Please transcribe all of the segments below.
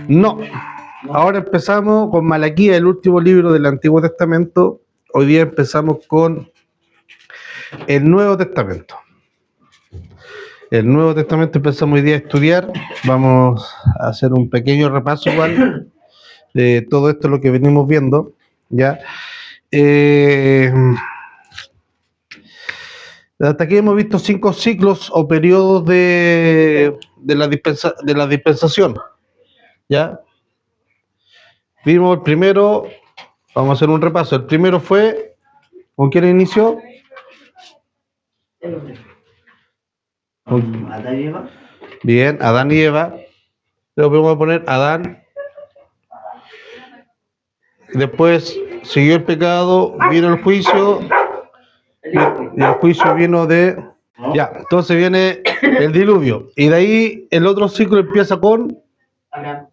No. Ahora empezamos con Malaquías, el último libro del Antiguo Testamento. Hoy día empezamos con el Nuevo Testamento. El Nuevo Testamento empezamos hoy día a estudiar. Vamos a hacer un pequeño repaso igual de todo esto, lo que venimos viendo, ¿ya? Hasta aquí hemos visto 5 ciclos o periodos de la dispensación, ¿ya? Vimos el primero, vamos a hacer un repaso. El primero fue, ¿con quién inició? Adán y Eva. Bien, Adán y Eva. Luego vamos a poner Adán. Después siguió el pecado, vino el juicio. Y el juicio vino de... Ya, entonces viene el diluvio. Y de ahí el otro ciclo empieza con... Abraham.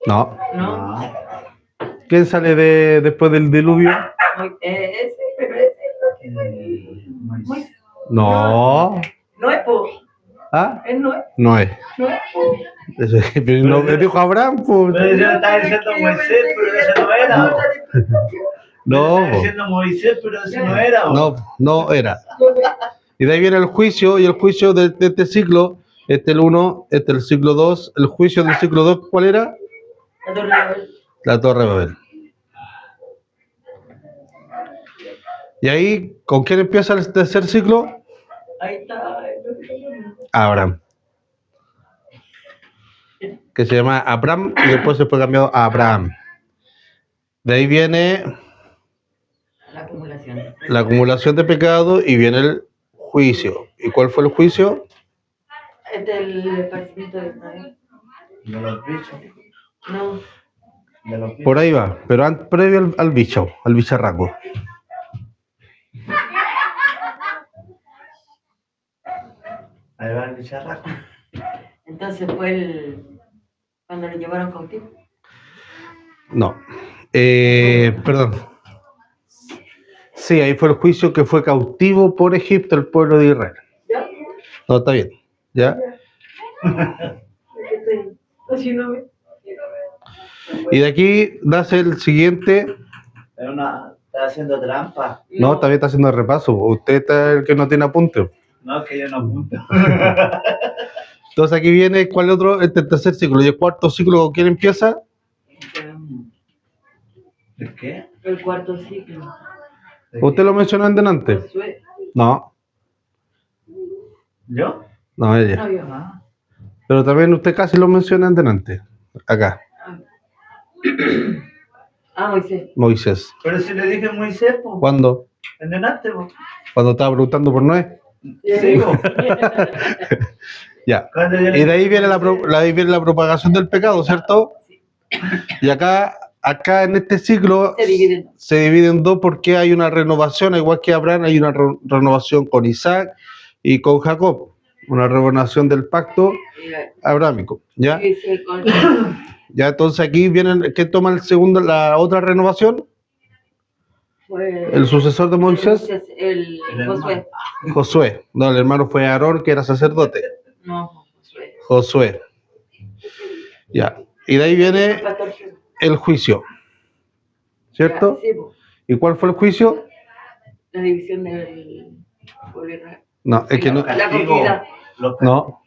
No. No. ¿Quién sale después del diluvio? Ese, pero ese. Moisés. No. No es po. ¿Ah? Él no es. No es. No es po. Pero no me dijo Abraham, pues. Pero yo estaba diciendo Moisés, pero ese no era. No. Estaba diciendo Moisés, pero ese no era. No, no era. Y de ahí viene el juicio, y el juicio de este ciclo, este el 1, este el ciclo 2, el juicio del ciclo 2, ¿cuál era? La Torre de Babel. La Torre de Babel. Y ahí, ¿con quién empieza el tercer ciclo? Ahí está. Abraham. Que se llama Abram y después se fue cambiado a Abraham. De ahí viene la acumulación de pecado y viene el juicio. ¿Y cuál fue el juicio? Este es el esparcimiento de Israel. De los bichos. No. De los bichos. Por ahí va, pero previo al bicho, al bicharraco. Ahí va el bicharraco. Entonces fue cuando lo llevaron cautivo. No. Perdón. Sí, ahí fue el juicio que fue cautivo por Egipto el pueblo de Israel. ¿Ya? No, está bien. ¿Ya? Así no me... Y de aquí nace el siguiente. Está haciendo trampa. No, también está haciendo el repaso. Usted está el que no tiene apunte. No, es que yo no apunto. Entonces aquí viene, ¿cuál es otro? Este tercer ciclo. ¿Y el cuarto ciclo con quién empieza? ¿De qué? El cuarto ciclo. ¿Usted lo mencionó en delante? Josué. No, ¿Yo? no, ella. No, yo. Pero también usted casi lo menciona en delante. Acá, Moisés. Moisés. Pero si le dije Moisés, pues. ¿Cuándo? En delante, pues. Cuando estaba preguntando por Noé. Sí, pues. Ya. Cuando yo le Y de ahí dije viene Moisés. ahí viene la propagación del pecado, ¿cierto? Y acá en este ciclo Se divide en dos porque hay una renovación, igual que Abraham, hay una renovación con Isaac y con Jacob, una renovación del pacto abrámico, ¿ya? Ya, entonces aquí viene, ¿qué toma la otra renovación? El sucesor de Moisés, El Josué. Josué. No, el hermano fue Aarón, que era sacerdote. No, Josué. Josué. Ya. Y de ahí viene el juicio, ¿cierto? Sí, po. ¿Y cuál fue el juicio? La división del pueblo de Israel. No, es que no. La conquista. No,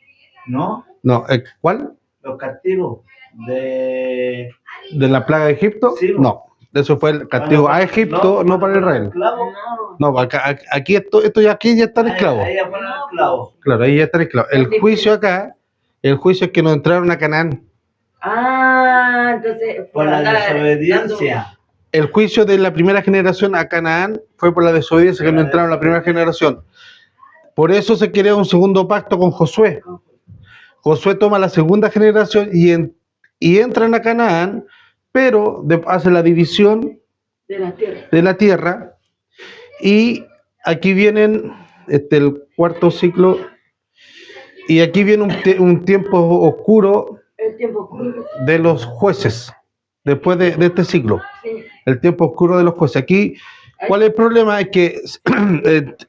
¿No? no. ¿Cuál? Los castigos de ¿De la plaga de Egipto? Sí, po. No. Eso fue el castigo a Egipto, no para Israel. esclavos. No. No, aquí aquí ya están esclavos. Ahí ya fueron esclavos. Claro, ahí ya están esclavos. El juicio acá, el juicio es que no entraron a Canaán. Entonces Por la desobediencia. El juicio de la primera generación a Canaán fue por la desobediencia, que no entraron a la primera generación. Por eso se crea un segundo pacto con Josué. Josué toma la segunda generación y entran a Canaán, pero hace la división de la tierra. Y aquí vienen el cuarto ciclo, y aquí viene un tiempo oscuro El tiempo oscuro. de los jueces, después de este ciclo. Sí. El tiempo oscuro de los jueces. Aquí, ¿cuál es el problema? Es que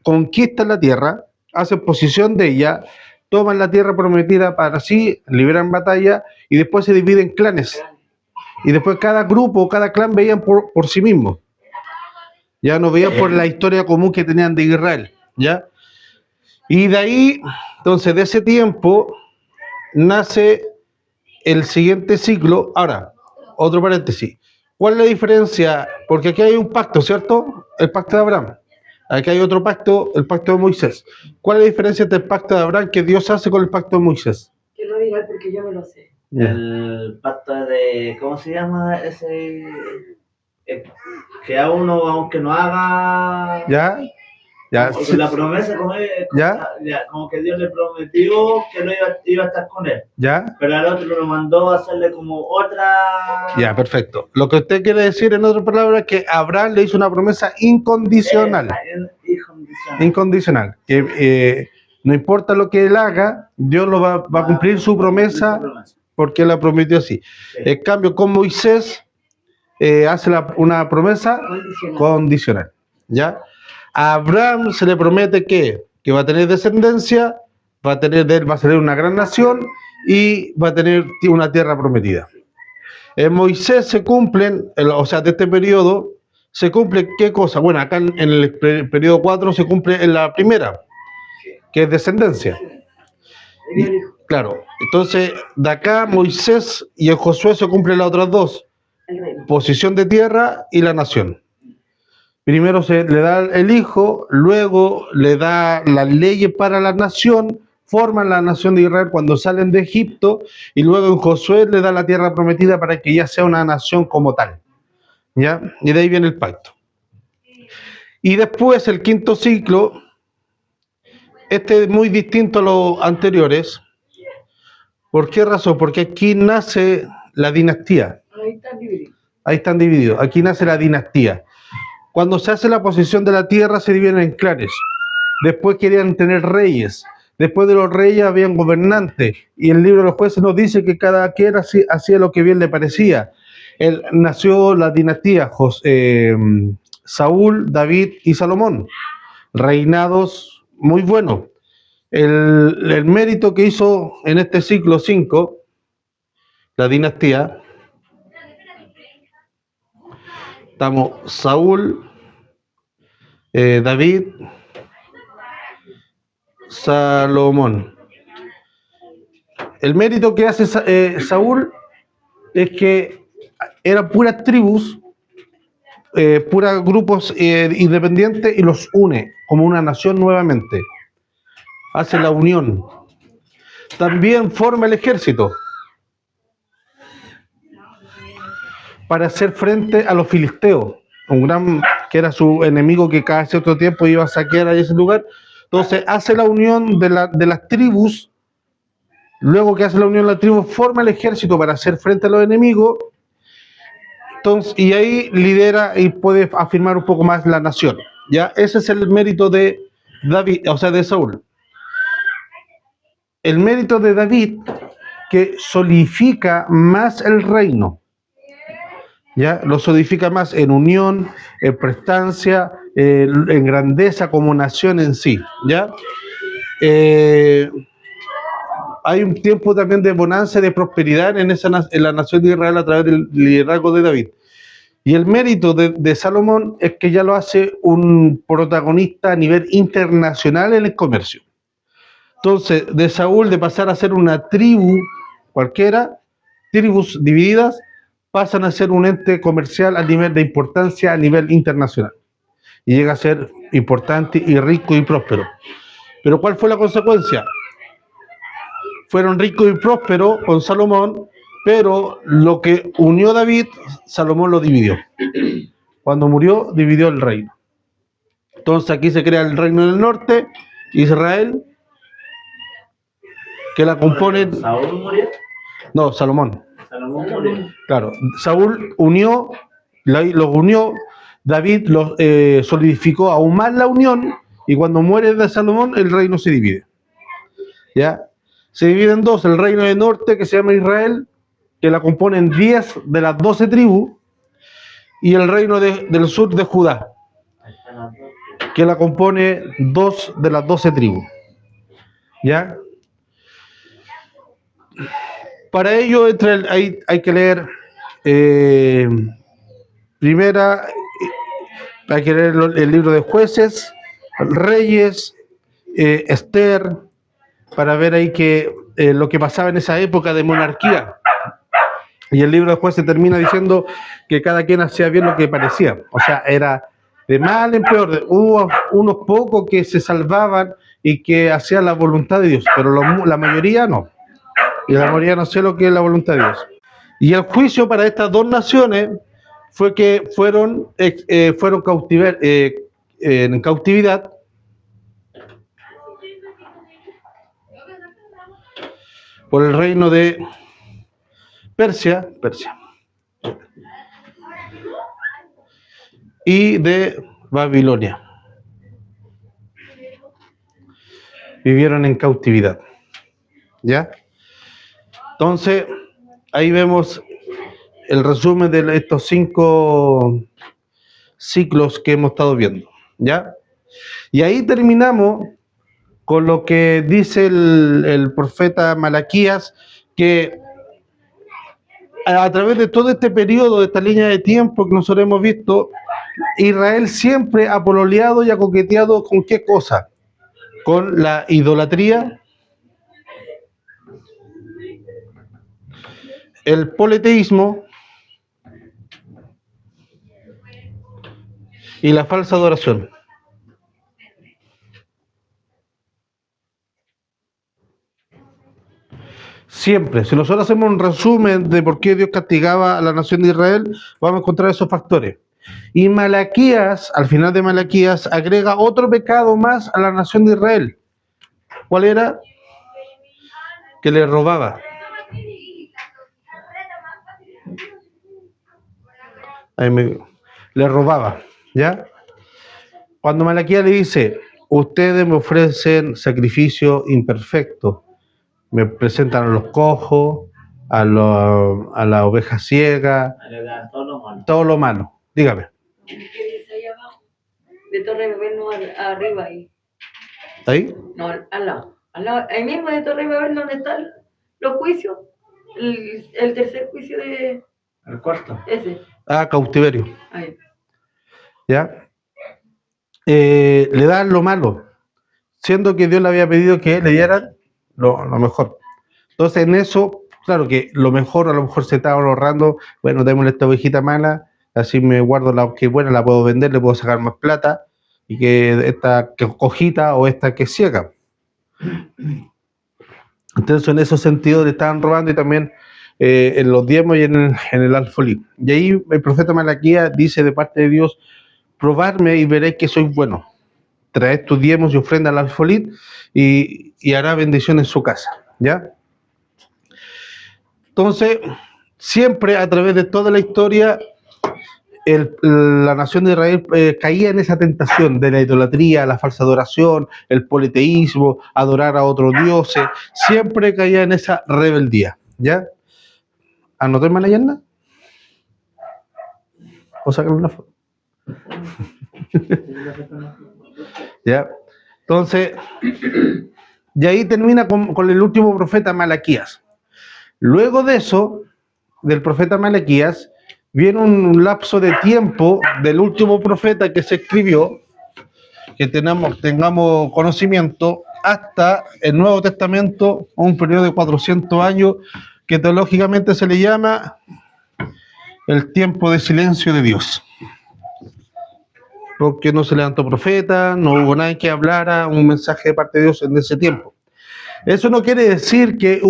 conquistan la tierra, hacen posesión de ella, toman la tierra prometida para sí, liberan batalla y después se dividen en clanes. Y después cada grupo, cada clan veían por sí mismo. Ya no veían por la historia común que tenían de Israel. ¿Ya? Y de ahí, entonces, de ese tiempo, nace el siguiente ciclo. Ahora, otro paréntesis. ¿Cuál es la diferencia? Porque aquí hay un pacto, ¿cierto? El pacto de Abraham. Aquí hay otro pacto, el pacto de Moisés. ¿Cuál es la diferencia entre el pacto de Abraham que Dios hace con el pacto de Moisés? Que lo diga porque yo me lo sé. El pacto de, ¿cómo se llama ese? Que a uno, aunque no haga ¿Ya? ¿Ya? como la promesa con él, ¿Ya? como que Dios le prometió que no iba a estar con él, ¿Ya? pero al otro lo mandó a hacerle como otra. Ya, perfecto. Lo que usted quiere decir, en otras palabras, es que Abraham le hizo una promesa incondicional. Incondicional. Que no importa lo que él haga, Dios lo va a cumplir su promesa porque él la prometió así. Sí. En cambio, con Moisés hace una promesa condicional. ¿Ya? A Abraham se le promete que va a tener descendencia, va a tener de él, va a ser una gran nación y va a tener una tierra prometida. En Moisés se cumplen, o sea, de este periodo, se cumple ¿qué cosa? Bueno, acá en el periodo 4 se cumple en la primera, que es descendencia. Y, claro, entonces de acá Moisés y en Josué se cumplen las otras dos, posición de tierra y la nación. Primero se le da el hijo, luego le da las leyes para la nación, forman la nación de Israel cuando salen de Egipto, y luego en Josué le da la tierra prometida para que ya sea una nación como tal. ¿Ya? Y de ahí viene el pacto. Y después el quinto ciclo, este es muy distinto a los anteriores. ¿Por qué razón? Porque aquí nace la dinastía. Ahí están divididos. Aquí nace la dinastía. Cuando se hace la posesión de la tierra se dividen en clanes. Después querían tener reyes. Después de los reyes habían gobernantes. Y el libro de los jueces nos dice que cada quien hacía lo que bien le parecía. Nació la dinastía Saúl, David y Salomón. Reinados muy buenos. El mérito que hizo en este siglo V, la dinastía, estamos Saúl, David, Salomón. El mérito que hace Saúl es que eran puras tribus, puros grupos independientes y los une como una nación nuevamente. Hace la unión. También forma el ejército para hacer frente a los filisteos, que era su enemigo que cada cierto tiempo iba a saquear a ese lugar. Entonces hace la unión de las tribus. Luego que hace la unión de las tribus, forma el ejército para hacer frente a los enemigos. Entonces, y ahí lidera y puede afirmar un poco más la nación. ¿Ya? Ese es el mérito de David, o sea, de Saúl. El mérito de David, que solidifica más el reino. ¿Ya? Lo solidifica más en unión, en prestancia, en grandeza como nación en sí. ¿Ya? Hay un tiempo también de bonanza y de prosperidad en la nación de Israel a través del liderazgo de David. Y el mérito de Salomón es que ya lo hace un protagonista a nivel internacional en el comercio. Entonces, de Saúl, de pasar a ser una tribu cualquiera, tribus divididas, pasan a ser un ente comercial a nivel de importancia a nivel internacional. Y llega a ser importante y rico y próspero. Pero ¿cuál fue la consecuencia? Fueron ricos y prósperos con Salomón, pero lo que unió David, Salomón lo dividió. Cuando murió, dividió el reino. Entonces aquí se crea el reino del norte, Israel, que la componen... ¿Saúl murió? No, Salomón. Salomón murió. Claro, Saúl los unió, David los solidificó aún más la unión, y cuando muere de Salomón, el reino se divide. ¿Ya? Se divide en dos, el reino del norte, que se llama Israel, que la componen 10 de las 12 tribus, y el reino del sur de Judá, que la compone 2 de las 12 tribus. ¿Ya? Para ello hay que leer eh, primera, hay que leer el libro de Jueces, Reyes, Esther, para ver ahí lo que pasaba en esa época de monarquía. Y el libro de Jueces termina diciendo que cada quien hacía bien lo que parecía. O sea, era de mal en peor. Hubo unos pocos que se salvaban y que hacían la voluntad de Dios, pero la mayoría no. Y la mayoría no sé lo que es la voluntad de Dios. Y el juicio para estas dos naciones fue que fueron en cautividad por el reino de Persia y de Babilonia. Vivieron en cautividad. ¿Ya? Entonces, ahí vemos el resumen de estos 5 ciclos que hemos estado viendo. ¿Ya? Y ahí terminamos con lo que dice el profeta Malaquías, que a través de todo este periodo, de esta línea de tiempo que nosotros hemos visto, Israel siempre ha pololeado y ha coqueteado ¿con qué cosa? Con la idolatría, el politeísmo y la falsa adoración. Siempre, si nosotros hacemos un resumen de por qué Dios castigaba a la nación de Israel, vamos a encontrar esos factores. Y Malaquías, al final de Malaquías, agrega otro pecado más a la nación de Israel. ¿Cuál era? Que le robaba. Le robaba, ¿ya? Cuando Malaquías le dice, ustedes me ofrecen sacrificio imperfecto, me presentan a los cojos, a la oveja ciega, todo lo malo. Dígame. ¿Qué dice ahí abajo? De Torre Babel, no arriba ahí. ¿Ahí? No, al lado. Ahí mismo de Torre Babel, donde están los juicios. El tercer juicio de... El cuarto. Ese. Cautiverio. Ahí. ¿Ya? Le dan lo malo, siendo que Dios le había pedido que le dieran lo mejor. Entonces, en eso, claro que lo mejor, a lo mejor se estaban ahorrando, bueno, démosle esta ovejita mala, así me guardo la que buena, la puedo vender, le puedo sacar más plata, y que esta que cojita o esta que es ciega. Entonces, en esos sentidos le estaban robando, y también en los diezmos y en el alfolí. Y ahí el profeta Malaquías dice de parte de Dios, probarme y veréis que soy bueno. Traed tus diezmos y ofrenda al alfolí y hará bendición en su casa. ¿Ya? Entonces, siempre a través de toda la historia, la nación de Israel caía en esa tentación de la idolatría, la falsa adoración, el politeísmo, adorar a otros dioses. Siempre caía en esa rebeldía. ¿Ya? ¿Anotó en Malayana? ¿O sacar una foto? ¿Ya? Entonces, y ahí termina con el último profeta Malaquías. Luego de eso, del profeta Malaquías, viene un lapso de tiempo del último profeta que se escribió, que tengamos conocimiento, hasta el Nuevo Testamento, un periodo de 400 años, que teológicamente se le llama el tiempo de silencio de Dios. Porque no se levantó profeta, no hubo nadie que hablara un mensaje de parte de Dios en ese tiempo. Eso no quiere decir que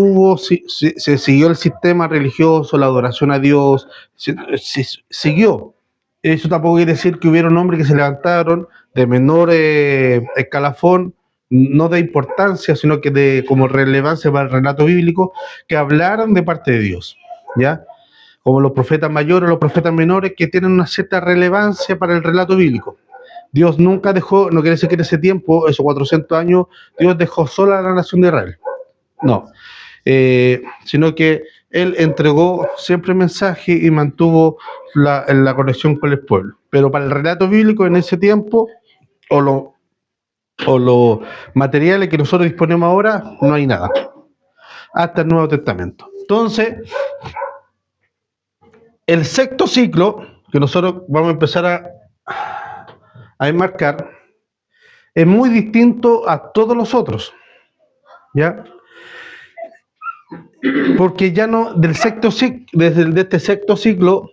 se siguió el sistema religioso, la adoración a Dios, se siguió. Eso tampoco quiere decir que hubieron hombres que se levantaron de menor escalafón, no de importancia, sino que como relevancia para el relato bíblico, que hablaran de parte de Dios, ¿ya? Como los profetas mayores o los profetas menores, que tienen una cierta relevancia para el relato bíblico. Dios nunca dejó, no quiere decir que en ese tiempo, esos 400 años, Dios dejó sola a la nación de Israel. No, sino que Él entregó siempre mensaje y mantuvo la conexión con el pueblo. Pero para el relato bíblico en ese tiempo, o los materiales que nosotros disponemos ahora, no hay nada. hasta el Nuevo Testamento. Entonces, el sexto ciclo, que nosotros vamos a empezar a enmarcar, es muy distinto a todos los otros, ¿ya? Porque ya no, del sexto ciclo, de este sexto ciclo,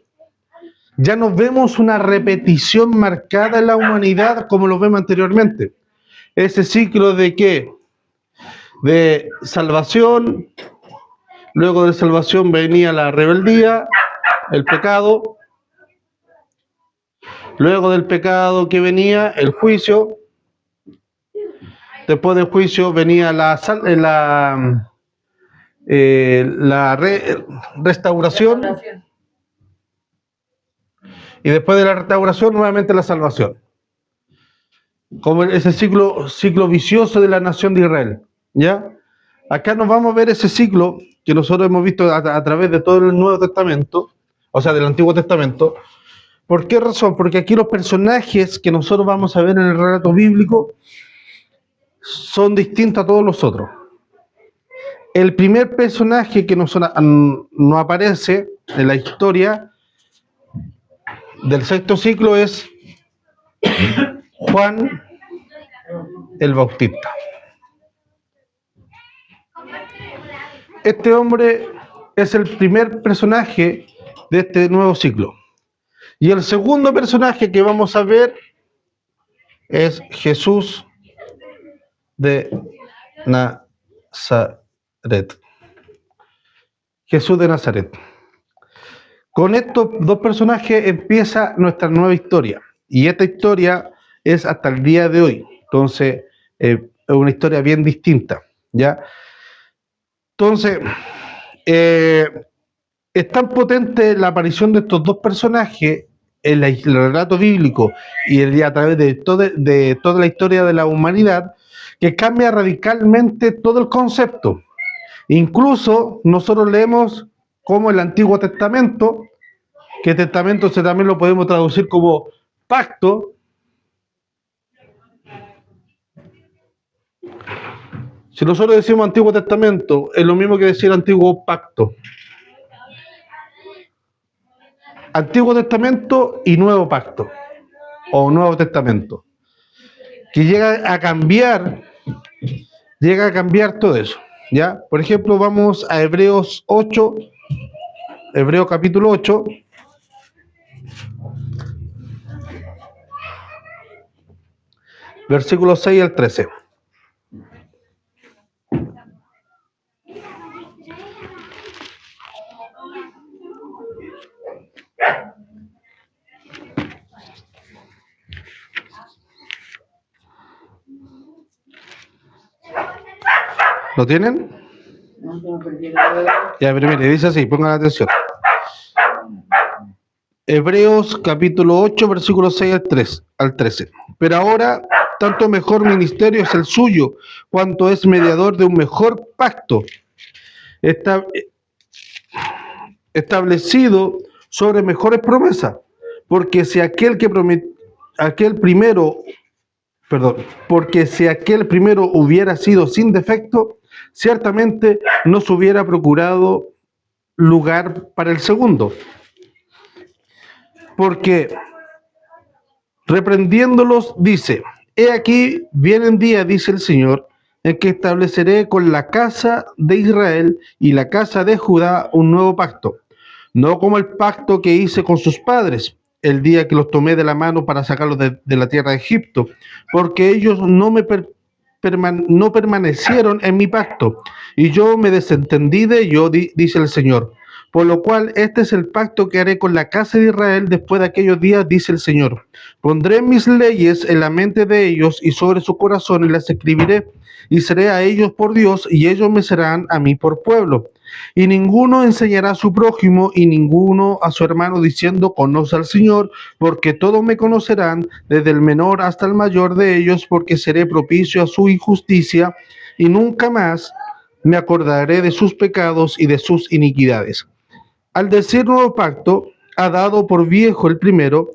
ya no vemos una repetición marcada en la humanidad como lo vemos anteriormente. Ese ciclo de ¿qué? De salvación, luego de salvación venía la rebeldía, el pecado, luego del pecado que venía el juicio, después del juicio venía restauración, y después de la restauración nuevamente la salvación. Como ese ciclo vicioso de la nación de Israel, ¿ya? Acá nos vamos a ver ese ciclo que nosotros hemos visto a través de todo el Nuevo Testamento, o sea, del Antiguo Testamento. ¿Por qué razón? Porque aquí los personajes que nosotros vamos a ver en el relato bíblico son distintos a todos los otros. El primer personaje que nos aparece en la historia del sexto ciclo es Juan el Bautista. Este hombre es el primer personaje de este nuevo ciclo. Y el segundo personaje que vamos a ver es Jesús de Nazaret. Jesús de Nazaret. Con estos dos personajes empieza nuestra nueva historia. Y esta historia es hasta el día de hoy. Entonces, es una historia bien distinta, ¿ya? Entonces, es tan potente la aparición de estos dos personajes en el relato bíblico y a través de toda la historia de la humanidad, que cambia radicalmente todo el concepto. Incluso nosotros leemos como el Antiguo Testamento, que testamento también lo podemos traducir como pacto. Si nosotros decimos Antiguo Testamento, es lo mismo que decir Antiguo Pacto. Antiguo Testamento y Nuevo Pacto, o Nuevo Testamento, que llega a cambiar todo eso, ¿ya? Por ejemplo, vamos a Hebreos 8, Hebreos capítulo 8, versículos 6 al 13. ¿Lo tienen? Ya, pero mire, dice así, pongan atención. Hebreos capítulo 8, versículos 6 al 13. Pero ahora, tanto mejor ministerio es el suyo, cuanto es mediador de un mejor pacto, establecido sobre mejores promesas. Porque si aquel primero hubiera sido sin defecto, ciertamente no se hubiera procurado lugar para el segundo. Porque reprendiéndolos dice: he aquí vienen días, dice el Señor, en que estableceré con la casa de Israel y la casa de Judá un nuevo pacto, no como el pacto que hice con sus padres el día que los tomé de la mano para sacarlos de la tierra de Egipto, porque ellos no permanecieron en mi pacto, y yo me desentendí de ellos, dice el Señor. Por lo cual, este es el pacto que haré con la casa de Israel después de aquellos días, dice el Señor. Pondré mis leyes en la mente de ellos y sobre su corazón, y las escribiré, y seré a ellos por Dios, y ellos me serán a mí por pueblo. Y ninguno enseñará a su prójimo y ninguno a su hermano diciendo: conoce al Señor, porque todos me conocerán, desde el menor hasta el mayor de ellos, porque seré propicio a su injusticia, y nunca más me acordaré de sus pecados y de sus iniquidades. Al decir nuevo pacto, ha dado por viejo el primero,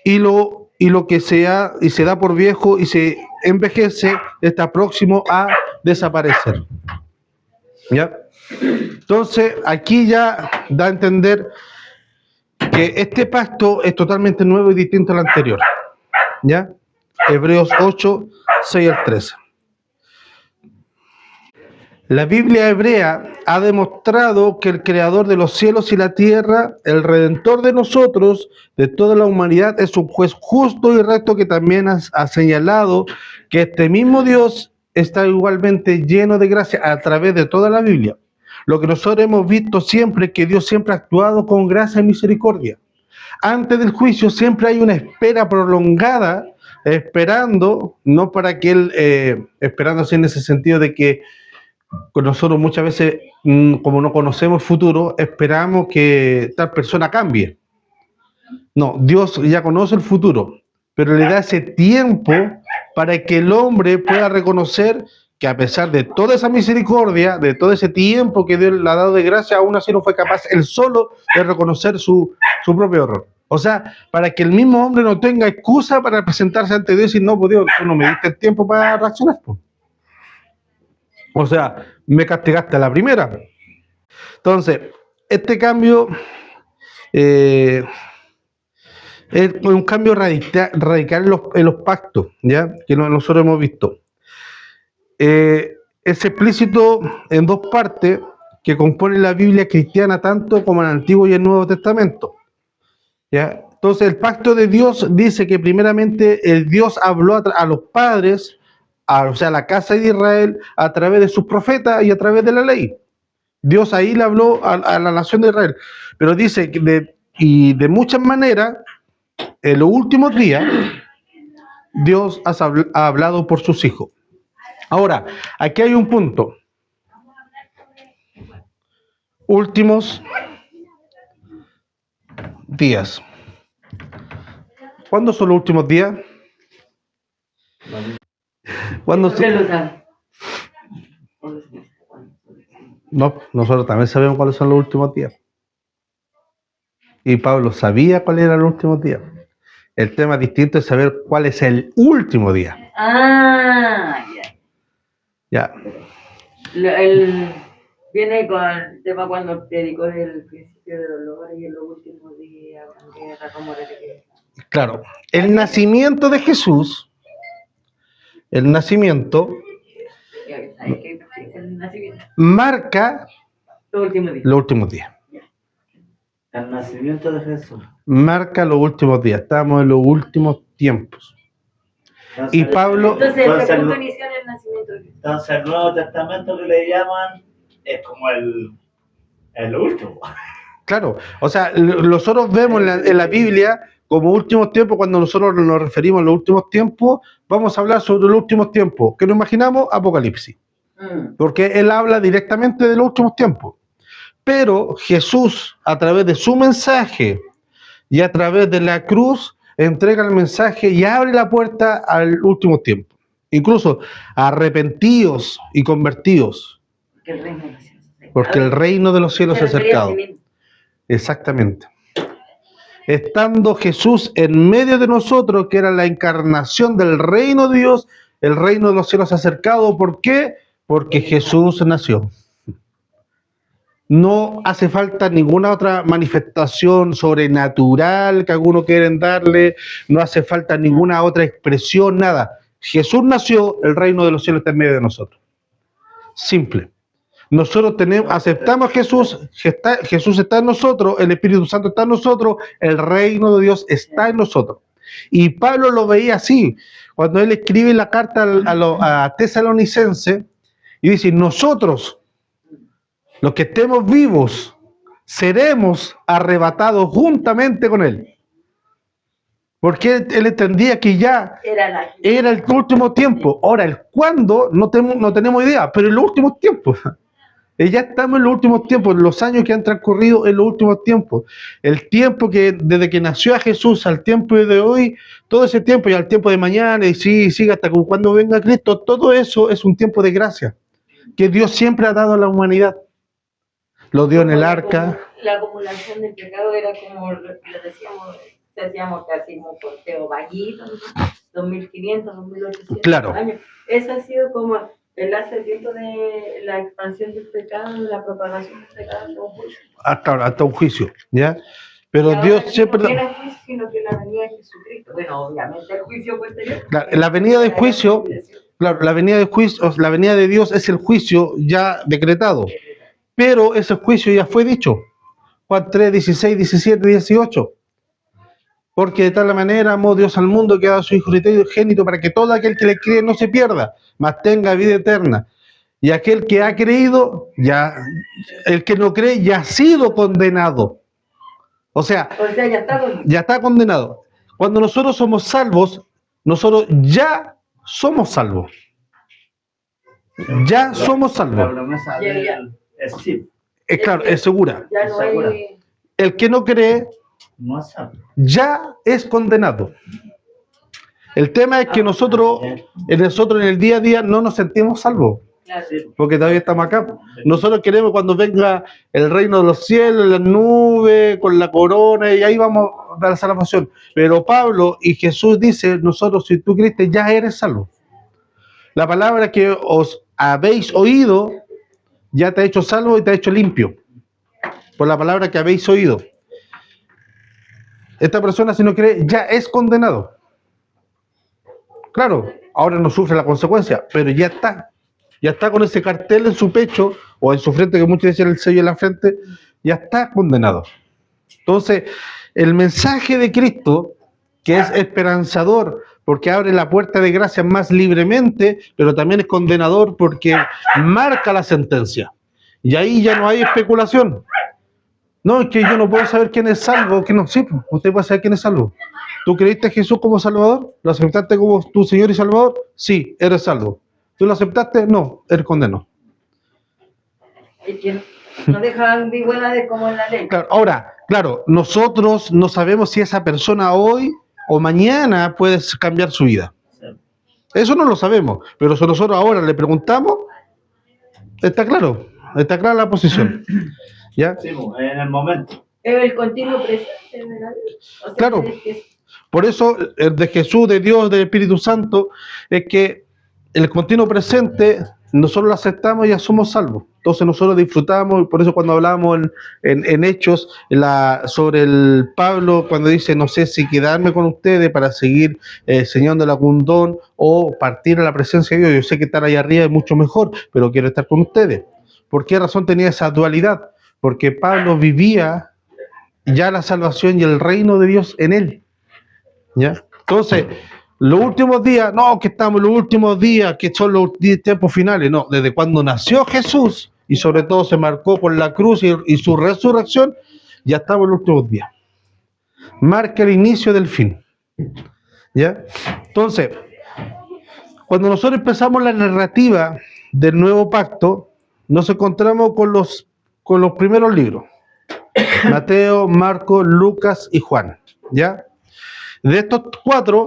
y lo que se da por viejo y se envejece está próximo a desaparecer. ¿Ya? Entonces, aquí ya da a entender que este pacto es totalmente nuevo y distinto al anterior. ¿Ya? Hebreos 8, 6 al 13. La Biblia hebrea ha demostrado que el creador de los cielos y la tierra, el redentor de nosotros, de toda la humanidad, es un juez justo y recto que también ha señalado que este mismo Dios está igualmente lleno de gracia a través de toda la Biblia. Lo que nosotros hemos visto siempre es que Dios siempre ha actuado con gracia y misericordia. Antes del juicio siempre hay una espera prolongada, esperando, no para que Él, esperando así en ese sentido de que nosotros muchas veces, como no conocemos el futuro, esperamos que tal persona cambie. No, Dios ya conoce el futuro, pero le da ese tiempo para que el hombre pueda reconocer que a pesar de toda esa misericordia, de todo ese tiempo que Dios le ha dado de gracia, aún así no fue capaz él solo de reconocer su propio error. O sea, para que el mismo hombre no tenga excusa para presentarse ante Dios y decir, no, pues Dios, tú no me diste el tiempo para reaccionar. Pues. O sea, me castigaste a la primera. Entonces, este cambio es un cambio radical en los pactos, ¿ya? Que nosotros hemos visto. Es explícito en dos partes que componen la Biblia cristiana, tanto como el Antiguo y el Nuevo Testamento, ¿ya? Entonces, el pacto de Dios dice que primeramente el Dios habló a los padres, o sea, a la casa de Israel, a través de sus profetas y a través de la ley. Dios ahí le habló a la nación de Israel, pero dice que de muchas maneras, en los últimos días, Dios ha hablado por sus hijos. Ahora, aquí hay un punto. Últimos días. ¿Cuándo son los últimos días? ¿Cuándo ¿Por qué lo sabe? No, nosotros también sabemos cuáles son los últimos días. Y Pablo sabía cuáles eran los últimos días. El tema distinto es saber cuál es el último día. Ah, ya. Ya. Viene con el tema cuando predicó el principio de dolor y en los últimos días, guerra, rumores de guerra. Claro, el nacimiento de Jesús, el nacimiento ¿Sabes qué? El nacimiento. marca Los últimos días. los últimos días. El nacimiento de Jesús. Marca los últimos días. Estamos en los últimos tiempos. Entonces, Y Pablo, Entonces, el punto inicial es el nacimiento de Jesús. entonces el Nuevo Testamento que le llaman es como el último. claro, o sea, nosotros vemos en la Biblia como últimos tiempos, cuando nosotros nos referimos a los últimos tiempos, vamos a hablar sobre los últimos tiempos. ¿Qué nos imaginamos? Apocalipsis. Porque él habla directamente de los últimos tiempos. Pero Jesús, a través de su mensaje y a través de la cruz, entrega el mensaje y abre la puerta al último tiempo. Incluso arrepentidos y convertidos. Porque el reino de los cielos se ha acercado. Exactamente. Estando Jesús en medio de nosotros, que era la encarnación del reino de Dios, el reino de los cielos se ha acercado. ¿Por qué? Porque Jesús nació. No hace falta ninguna otra manifestación sobrenatural que algunos quieren darle, no hace falta ninguna otra expresión, nada. Jesús nació, el reino de los cielos está en medio de nosotros. Simple. Nosotros aceptamos a Jesús, Jesús está en nosotros, el Espíritu Santo está en nosotros, el reino de Dios está en nosotros. Y Pablo lo veía así, cuando él escribe la carta a Tesalonicense y dice, nosotros, los que estemos vivos, seremos arrebatados juntamente con él. Porque él entendía que ya era el último tiempo. Ahora, el cuándo no tenemos idea, pero en los últimos tiempos. Ya estamos en los últimos tiempos, los años que han transcurrido en los últimos tiempos. El tiempo que desde que nació a Jesús al tiempo de hoy, todo ese tiempo y al tiempo de mañana, y sigue hasta cuando venga Cristo, todo eso es un tiempo de gracia que Dios siempre ha dado a la humanidad. Lo dio en el arca. La acumulación del pecado era como le decíamos, hacíamos casi como conteo vaguito, 2500, 2800 Claro. años. Eso ha sido como el acercamiento de la expansión del pecado, de la propagación del pecado, es un juicio. hasta un juicio, ¿ya? Pero Y ahora Dios aquí no siempre... viene el juicio, sino que la venida de Jesucristo. Bueno, obviamente el juicio posterior. La venida del juicio, claro, la venida del juicio, la venida de Dios es el juicio ya decretado, pero ese juicio ya fue dicho. Juan 3, 16, 17, 18. Porque de tal manera amó Dios al mundo que ha dado a su Hijo unigénito para que todo aquel que le cree no se pierda, mas tenga vida eterna. Y aquel que ha creído, el que no cree ya ha sido condenado. O sea, ya está con... ya está condenado. Cuando nosotros somos salvos, nosotros ya somos salvos. Ya somos La salvos. promesa Ya, ya. es sí, Es claro, es segura. Ya no Segura. hay... El que no cree no es salvo. ya es condenado. El tema es que nosotros en el día a día no nos sentimos salvos, Claro. Sí, porque todavía estamos acá. Nosotros queremos cuando venga el reino de los cielos, las nubes, con la corona, y ahí vamos a dar la salvación. Pero Pablo y Jesús dice, nosotros, si tú creíste, ya eres salvo. La palabra que os habéis oído ya te ha hecho salvo y te ha hecho limpio. Por la palabra que habéis oído. Esta persona, si no cree, ya es condenado. Claro, ahora no sufre la consecuencia, pero ya está. Ya está con ese cartel en su pecho o en su frente, que muchos dicen el sello en la frente, ya está condenado. Entonces, el mensaje de Cristo, que es esperanzador, porque abre la puerta de gracia más libremente, pero también es condenador porque marca la sentencia. Y ahí ya no hay especulación. No, es que yo no puedo saber quién es salvo, quién no. Sí, pues, usted puede saber quién es salvo. ¿Tú creíste a Jesús como Salvador? ¿Lo aceptaste como tu Señor y Salvador? Sí, eres salvo. ¿Tú lo aceptaste? No, eres condenado. Es que no deja ambigüedades como en la ley. Claro, ahora, claro, nosotros no sabemos si esa persona hoy o mañana puede cambiar su vida. sí. Eso no lo sabemos, pero si nosotros ahora le preguntamos, está clara la posición. ¿Ya? Sí, en el momento. Es el continuo presente de la ley. O sea, Claro. es que Por eso, el de Jesús, de Dios, del Espíritu Santo, es que el continuo presente, nosotros lo aceptamos y ya somos salvos. Entonces nosotros disfrutamos, por eso cuando hablamos en Hechos, sobre el Pablo, cuando dice, no sé si quedarme con ustedes para seguir enseñando algún don o partir a la presencia de Dios. Yo sé que estar allá arriba es mucho mejor, pero quiero estar con ustedes. ¿Por qué razón tenía esa dualidad? Porque Pablo vivía ya la salvación y el reino de Dios en él. ¿Ya? Entonces, los últimos días, no, que estamos en los últimos días, que son los tiempos finales, no, desde cuando nació Jesús y sobre todo se marcó por la cruz y su resurrección, ya estamos en los últimos días. Marca el inicio del fin. ¿Ya? Entonces, cuando nosotros empezamos la narrativa del nuevo pacto, nos encontramos con los primeros libros: Mateo, Marcos, Lucas y Juan. ¿Ya? De estos cuatro,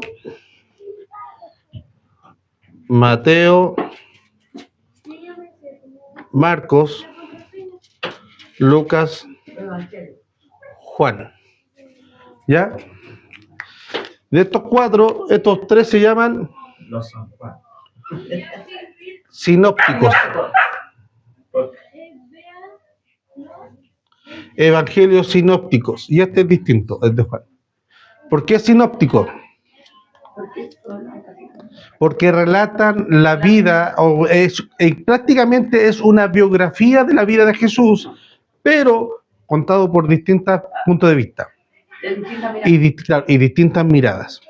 Mateo, Marcos, Lucas, Evangelio. Juan. ¿Ya? De estos cuatro, estos tres se llaman Los San Juan. sinópticos, evangelios sinópticos. Y este es distinto, el de Juan. ¿Por qué sinóptico? Porque relatan la vida, prácticamente es una biografía de la vida de Jesús, pero contado por distintos puntos de vista De distintas miradas. y distintas miradas.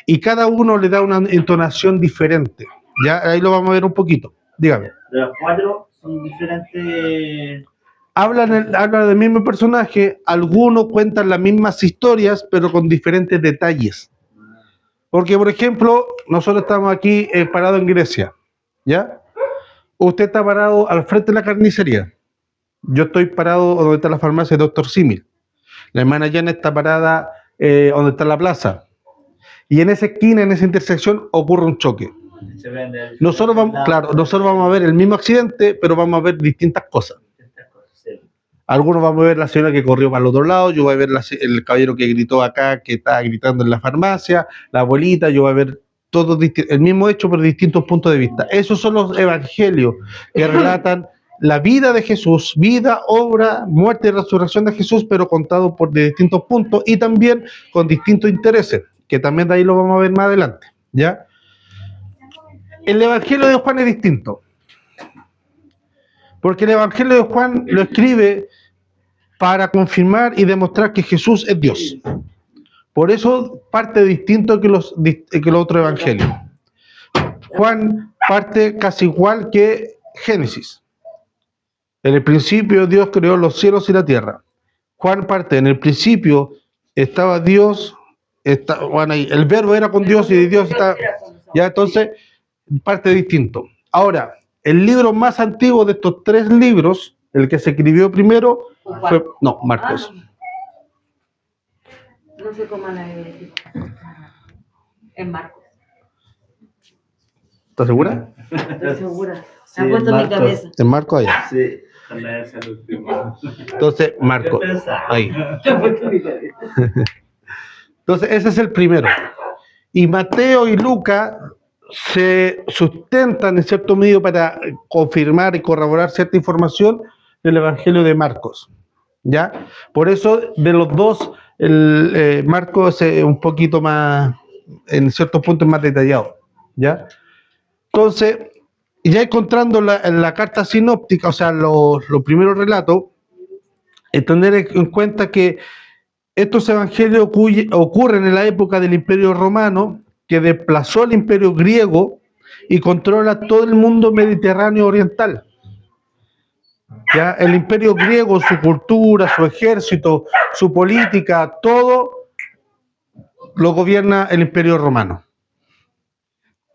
Y cada uno le da una entonación diferente. Ya ahí lo vamos a ver un poquito. Dígame. De los cuatro son diferentes. Hablan del mismo personaje, algunos cuentan las mismas historias, pero con diferentes detalles. Porque, por ejemplo, nosotros estamos aquí parados en Grecia, ¿ya? Usted está parado al frente de la carnicería. Yo estoy parado donde está la farmacia de Dr. Simil. La hermana Janet está parada donde está la plaza. Y en esa esquina, en esa intersección, ocurre un choque. Se ven de Nosotros vamos a ver el mismo accidente, pero vamos a ver distintas cosas. sí. Algunos vamos a ver la señora que corrió para el otro lado, yo voy a ver el caballero que gritó acá, que estaba gritando en la farmacia, la abuelita, yo voy a ver el mismo hecho pero distintos puntos de vista. Esos son los evangelios que relatan la vida de Jesús, vida, obra, muerte y resurrección de Jesús, pero contado por de distintos puntos y también con distintos intereses, que también de ahí lo vamos a ver más adelante, ¿ya? El evangelio de Juan es distinto, porque el evangelio de Juan lo escribe para confirmar y demostrar que Jesús es Dios. Por eso parte distinto que los otros evangelios. Juan parte casi igual que Génesis. En el principio Dios creó los cielos y la tierra. Juan parte, en el principio estaba Dios, bueno, el verbo era con Dios y Dios está, ya entonces parte distinto. Ahora, el libro más antiguo de estos tres libros, el que se escribió primero, fue, no, Marcos. No sé cómo la Biblia. En Marcos. ¿Estás segura? Estoy segura. Sí, Me ha puesto en mi Marcos. cabeza. En Marcos allá. Sí, ojalá sea el último. Entonces, Marcos, ahí. Me ha puesto en mi cabeza. Entonces, ese es el primero. Y Mateo y Lucas se sustentan en cierto medio para confirmar y corroborar cierta información del Evangelio de Marcos. ¿Ya? Por eso, de los dos, Marcos es un poquito más, en ciertos puntos más detallado. ¿Ya? Entonces, ya encontrando la carta sinóptica, o sea, los primeros relatos, tener en cuenta que estos evangelios ocurren en la época del Imperio Romano, que desplazó al Imperio Griego y controla todo el mundo mediterráneo oriental. ¿Ya? El Imperio Griego, su cultura, su ejército, su política, todo lo gobierna el Imperio Romano.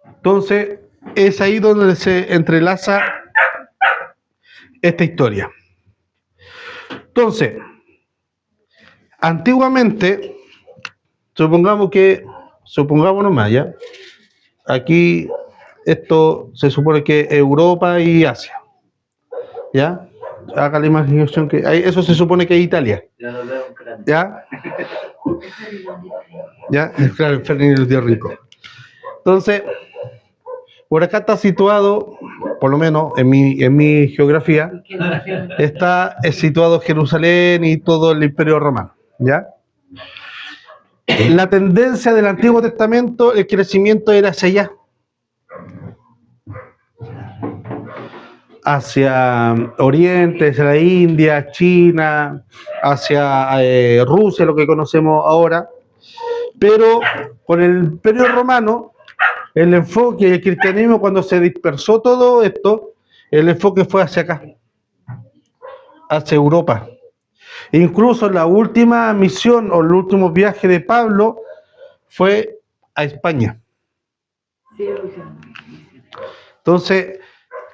Entonces, es ahí donde se entrelaza esta historia. Entonces, antiguamente, supongamos nomás, ¿ya? Aquí esto se supone que Europa y Asia, ¿ya? Haga la imaginación que eso se supone que es Italia, Ya lo veo en cráneo. ¿ya? ¿Ya? Claro, el Fernández dio rico. Entonces, por acá está situado, por lo menos en mi geografía, está situado Jerusalén y todo el Imperio Romano, ¿ya? La tendencia del Antiguo Testamento, el crecimiento era hacia allá, hacia Oriente, hacia la India, China, hacia Rusia, lo que conocemos ahora, pero con el Imperio Romano, el enfoque del cristianismo, cuando se dispersó todo esto, el enfoque fue hacia acá, hacia Europa. Incluso la última misión o el último viaje de Pablo fue a España. Entonces,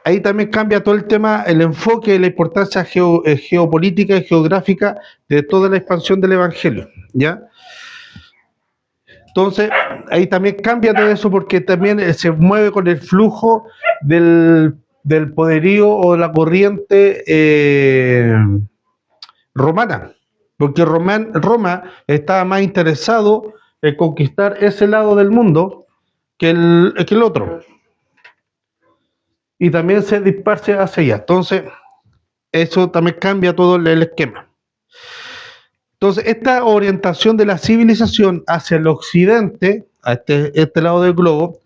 ahí también cambia todo el tema, el enfoque y la importancia geopolítica y geográfica de toda la expansión del Evangelio, ¿ya? Entonces, ahí también cambia todo eso porque también se mueve con el flujo del poderío o la corriente romana, porque Roma estaba más interesado en conquistar ese lado del mundo que el otro. Y también se dispersa hacia allá. Entonces, eso también cambia todo el esquema. Entonces, esta orientación de la civilización hacia el occidente, a este lado del globo,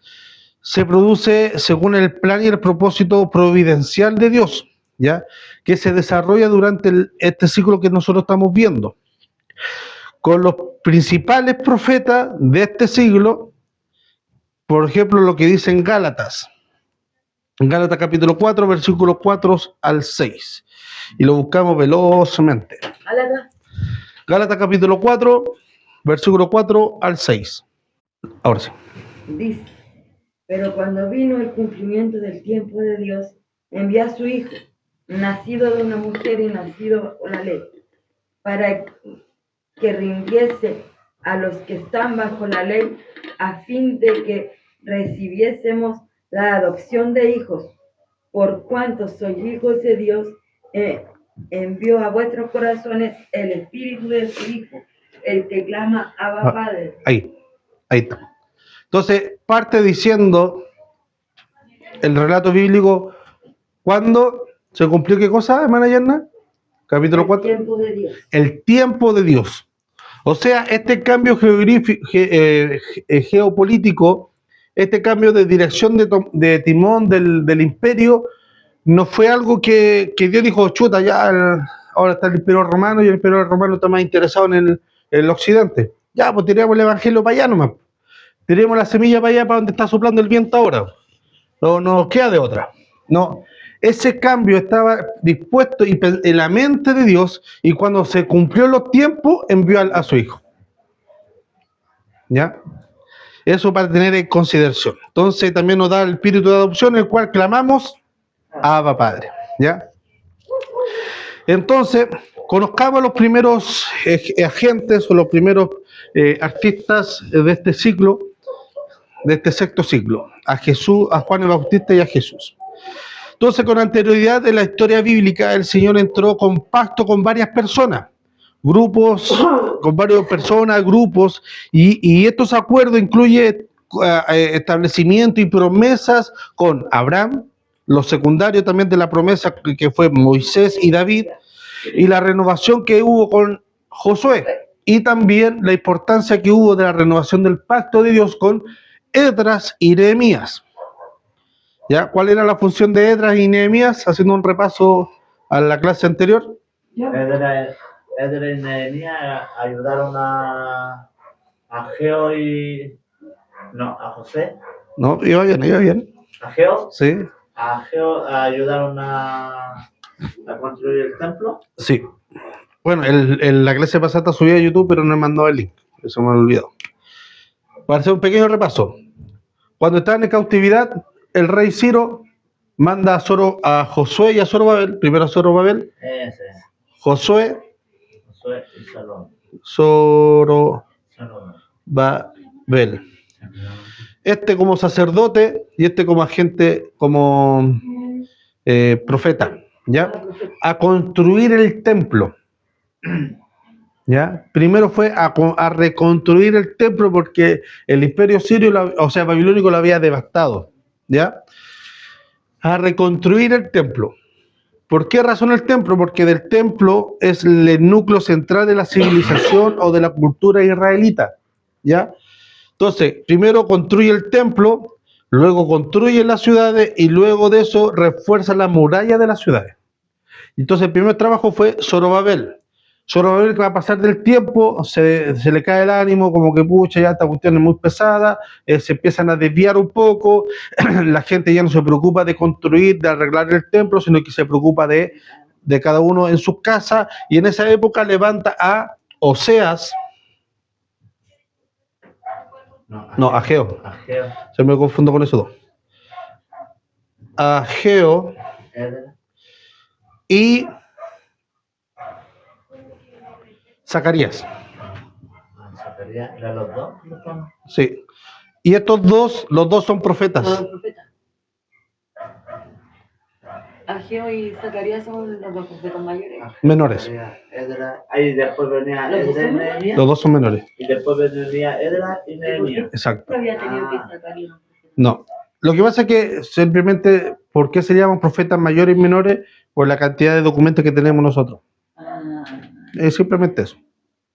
se produce según el plan y el propósito providencial de Dios, ¿ya? Que se desarrolla durante este ciclo que nosotros estamos viendo, con los principales profetas de este siglo, por ejemplo, lo que dice en Gálatas. En Gálatas capítulo 4, versículos 4 al 6. Y lo buscamos velozmente. Gálatas capítulo 4, versículo 4 al 6. Ahora sí. Dice, pero cuando vino el cumplimiento del tiempo de Dios, envió a su Hijo, nacido de una mujer y nacido por la ley, para que rindiese a los que están bajo la ley, a fin de que recibiésemos la adopción de hijos. Por cuanto sois hijos de Dios, envió a vuestros corazones el espíritu de su Hijo, el que clama Abba Padre. Ahí está. Entonces, parte diciendo el relato bíblico, ¿cuándo se cumplió qué cosa, hermana Yerna? Capítulo El 4. tiempo de Dios. El tiempo de Dios. O sea, este cambio geopolítico, este cambio de dirección de timón del imperio, no fue algo que Dios dijo, chuta, ya ahora está el imperio romano y el imperio romano está más interesado en el occidente. Ya, pues tiremos el evangelio para allá nomás. Tiremos la semilla para allá, para donde está soplando el viento ahora. No nos queda de otra. No, ese cambio estaba dispuesto en la mente de Dios, y cuando se cumplió los tiempos, envió a su hijo. ¿Ya? Eso para tener en consideración. Entonces también nos da el espíritu de adopción, el cual clamamos, Abba Padre. ¿Ya? Entonces, conozcamos los primeros agentes o los primeros artistas de este ciclo, de este sexto ciclo, a Jesús, a Juan el Bautista y a Jesús. Entonces, con anterioridad en la historia bíblica, el Señor entró con pacto con varias personas, grupos, con varias personas, grupos, y estos acuerdos incluyen establecimiento y promesas con Abraham, los secundarios también de la promesa que fue Moisés y David, y la renovación que hubo con Josué, y también la importancia que hubo de la renovación del pacto de Dios con Esdras y Nehemías. ¿Ya? ¿Cuál era la función de Esdras y Nehemías? Haciendo un repaso a la clase anterior. Edra y Nehemías ayudaron a Geo a José. No, iba bien, iba bien. A Geo. Sí, A Geo ayudaron a construir el templo. sí. Bueno, la clase pasada está subida a YouTube, pero no he mandado el link. Eso me lo he olvidado. Para hacer un pequeño repaso. Cuando estaban en cautividad, el rey Ciro manda a Josué y a Zorobabel, primero a Zorobabel, Ese. Josué, Y Salón. Zorobabel. Este como sacerdote y este como agente, como profeta, ¿ya? A construir el templo, ¿ya? Primero fue a reconstruir el templo porque el imperio sirio, o sea, babilónico, lo había devastado, ¿ya? A reconstruir el templo. ¿Por qué razón el templo? Porque del templo es el núcleo central de la civilización o de la cultura israelita, ¿ya? Entonces, primero construye el templo, luego construye las ciudades y luego de eso refuerza la muralla de las ciudades. Entonces, el primer trabajo fue Zorobabel. Zorobabel, que va a pasar del tiempo, se le cae el ánimo, como que pucha, ya esta cuestión es muy pesada, se empiezan a desviar un poco, la gente ya no se preocupa de construir, de arreglar el templo, sino que se preocupa de cada uno en sus casas, y en esa época levanta a Oseas, no, Ageo, se me confundo con eso dos, Ageo y Zacarías. Zacarías, ¿eran los dos? Sí. Y estos dos, los dos son profetas. Ageo y Zacarías son los dos profetas mayores. Menores. Ahí después venía Esdras y Nehemías. Los dos son menores. Y después venía Esdras y Nehemías. Exacto. No había tenido que Zacarías. No. Lo que pasa es que simplemente, ¿por qué se llaman profetas mayores y menores? Por la cantidad de documentos que tenemos nosotros. Es simplemente eso.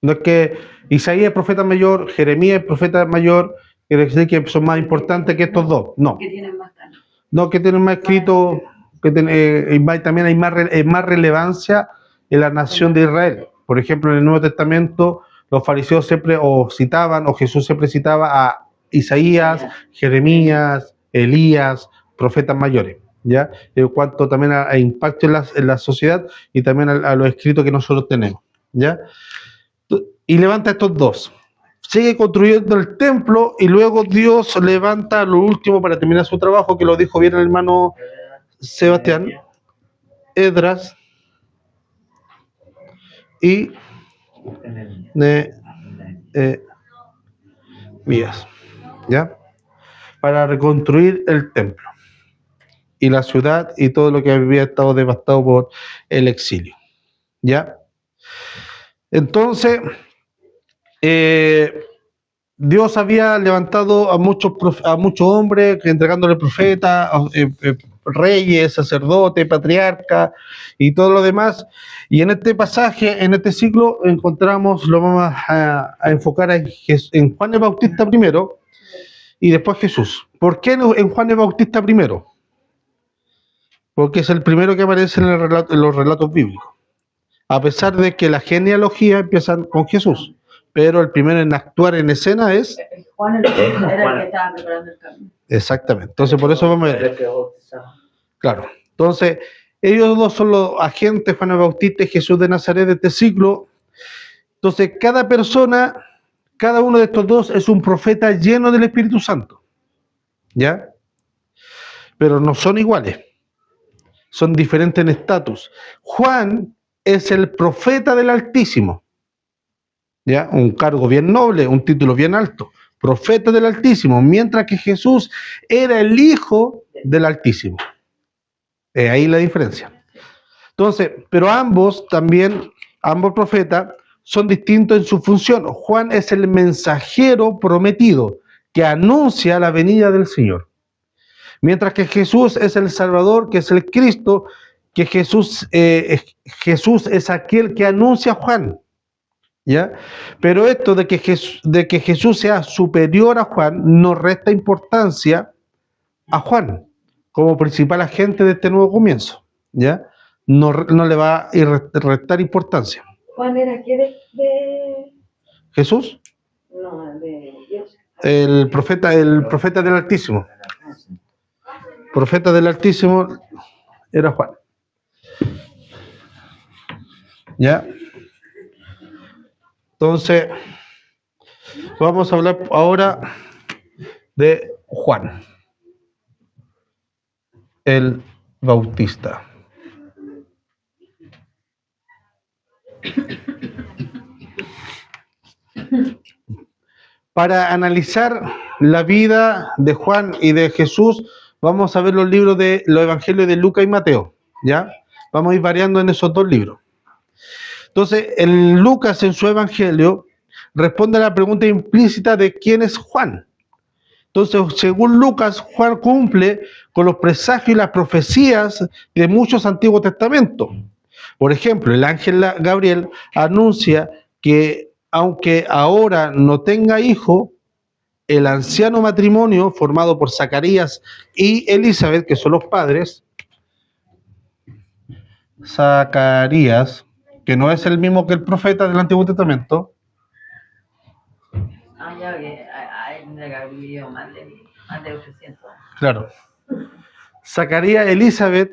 No es que Isaías es profeta mayor, Jeremías es profeta mayor, quiere decir que son más importantes que estos dos. No. Que tienen más ganas. No, que tienen más escrito, también hay más relevancia en la nación de Israel. Por ejemplo, en el Nuevo Testamento, los fariseos siempre citaban, o Jesús siempre citaba a Isaías, Jeremías, Elías, profetas mayores, ¿ya? En cuanto también a impacto en la sociedad y también a los escritos que nosotros tenemos, ¿ya? Y levanta estos dos. Sigue construyendo el templo y luego Dios levanta lo último para terminar su trabajo, que lo dijo bien el hermano Sebastián, Esdras y Nehemías, ¿ya? Para reconstruir el templo y la ciudad y todo lo que había estado devastado por el exilio, ¿ya? Entonces, Dios había levantado a muchos hombres, entregándole profetas, reyes, sacerdotes, patriarcas y todo lo demás. Y en este pasaje, en este ciclo, encontramos, lo vamos a enfocar en Juan el Bautista primero y después Jesús. ¿Por qué en Juan el Bautista primero? Porque es el primero que aparece en los relatos bíblicos. A pesar de que la genealogía empieza con Jesús, pero el primero en actuar en escena es... Juan era el que estaba preparando el camino. Exactamente. Entonces, por eso vamos a ver. Claro. Entonces, ellos dos son los agentes, Juan el Bautista y Jesús de Nazaret de este siglo. Entonces, cada persona, cada uno de estos dos es un profeta lleno del Espíritu Santo. ¿Ya? Pero no son iguales. Son diferentes en estatus. Juan es el profeta del Altísimo. ¿Ya? Un cargo bien noble, un título bien alto. Profeta del Altísimo, mientras que Jesús era el Hijo del Altísimo. Ahí la diferencia. Entonces, pero ambos profetas, son distintos en su función. Juan es el mensajero prometido que anuncia la venida del Señor. Mientras que Jesús es el Salvador, que es el Cristo, que Jesús es aquel que anuncia a Juan. ¿Ya? Pero esto de que Jesús sea superior a Juan no resta importancia a Juan como principal agente de este nuevo comienzo. ¿Ya? No le va a restar importancia. ¿Juan era qué de... ¿Jesús? No, de Dios. El profeta del Altísimo. Profeta del Altísimo era Juan. ¿Ya? Entonces, vamos a hablar ahora de Juan, el Bautista. Para analizar la vida de Juan y de Jesús, vamos a ver los libros de los evangelios de Lucas y Mateo, ¿ya? Vamos a ir variando en esos dos libros. Entonces, Lucas en su evangelio responde a la pregunta implícita de quién es Juan. Entonces, según Lucas, Juan cumple con los presagios y las profecías de muchos Antiguos Testamentos. Por ejemplo, el ángel Gabriel anuncia que aunque ahora no tenga hijo, el anciano matrimonio formado por Zacarías y Elizabeth, que son los padres, Zacarías, que no es el mismo que el profeta del Antiguo Testamento. Ya que hay vivido más de 800. Claro. Zacarías y Elizabeth,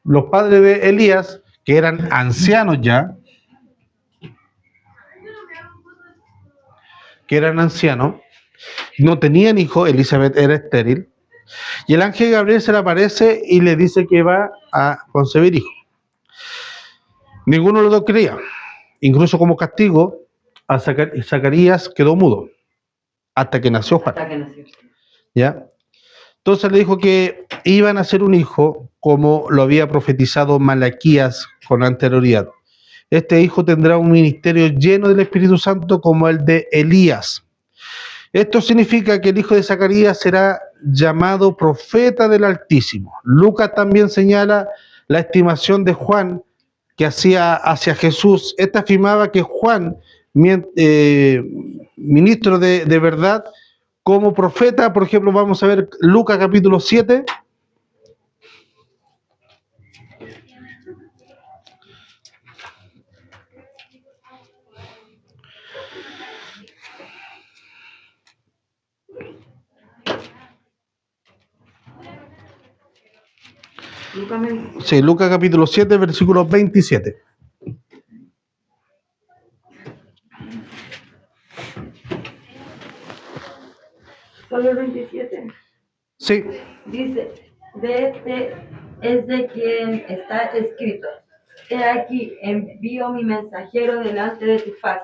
los padres de Elías, que eran ancianos ya, no tenían hijo, Elizabeth era estéril, y el ángel Gabriel se le aparece y le dice que va a concebir hijo. Ninguno de los dos creía. Incluso como castigo, a Zacarías quedó mudo hasta que nació Juan. ¿Ya? Entonces le dijo que iban a nacer un hijo, como lo había profetizado Malaquías con anterioridad. Este hijo tendrá un ministerio lleno del Espíritu Santo como el de Elías. Esto significa que el hijo de Zacarías será llamado profeta del Altísimo. Lucas también señala la estimación de Juan que hacía hacia Jesús. Esta afirmaba que Juan, ministro de verdad, como profeta, por ejemplo, vamos a ver Lucas capítulo 7. Sí, Lucas capítulo 7, versículo 27. Solo el 27. Sí. Dice, de este es de quien está escrito: He aquí, envío mi mensajero delante de tu faz,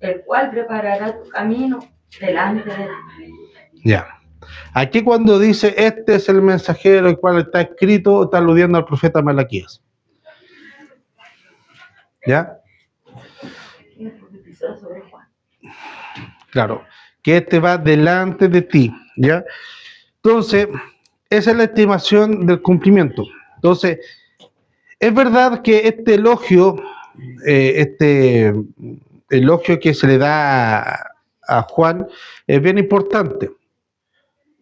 el cual preparará tu camino delante de ti. Ya. Aquí cuando dice este es el mensajero el cual está escrito, está aludiendo al profeta Malaquías. ¿Ya? ¿Quién profetizó sobre Juan? Claro. que este va delante de ti, ¿ya? Entonces, esa es la estimación del cumplimiento. Entonces, es verdad que este elogio que se le da a Juan es bien importante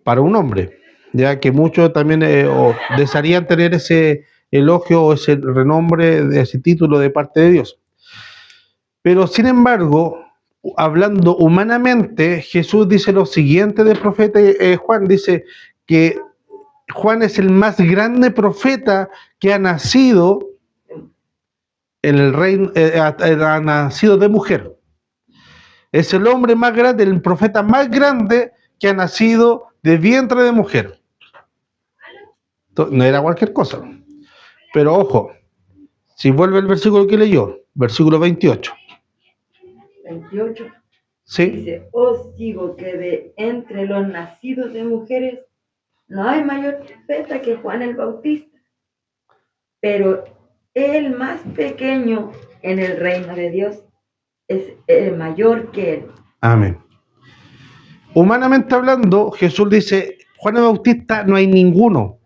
para un hombre, ya que muchos también desearían tener ese elogio o ese renombre, ese título de parte de Dios. Pero sin embargo, hablando humanamente, Jesús dice lo siguiente del profeta Juan, dice que Juan es el más grande profeta que ha nacido en el reino, ha nacido de mujer. Es el hombre más grande, el profeta más grande que ha nacido de vientre de mujer. No era cualquier cosa. Pero ojo, si vuelve el versículo que leyó, versículo 28. 28. ¿Sí? Dice, os digo que de entre los nacidos de mujeres no hay mayor profeta que Juan el Bautista, pero el más pequeño en el reino de Dios es el mayor que él. Amén. Humanamente hablando, Jesús dice, Juan el Bautista no hay ninguno.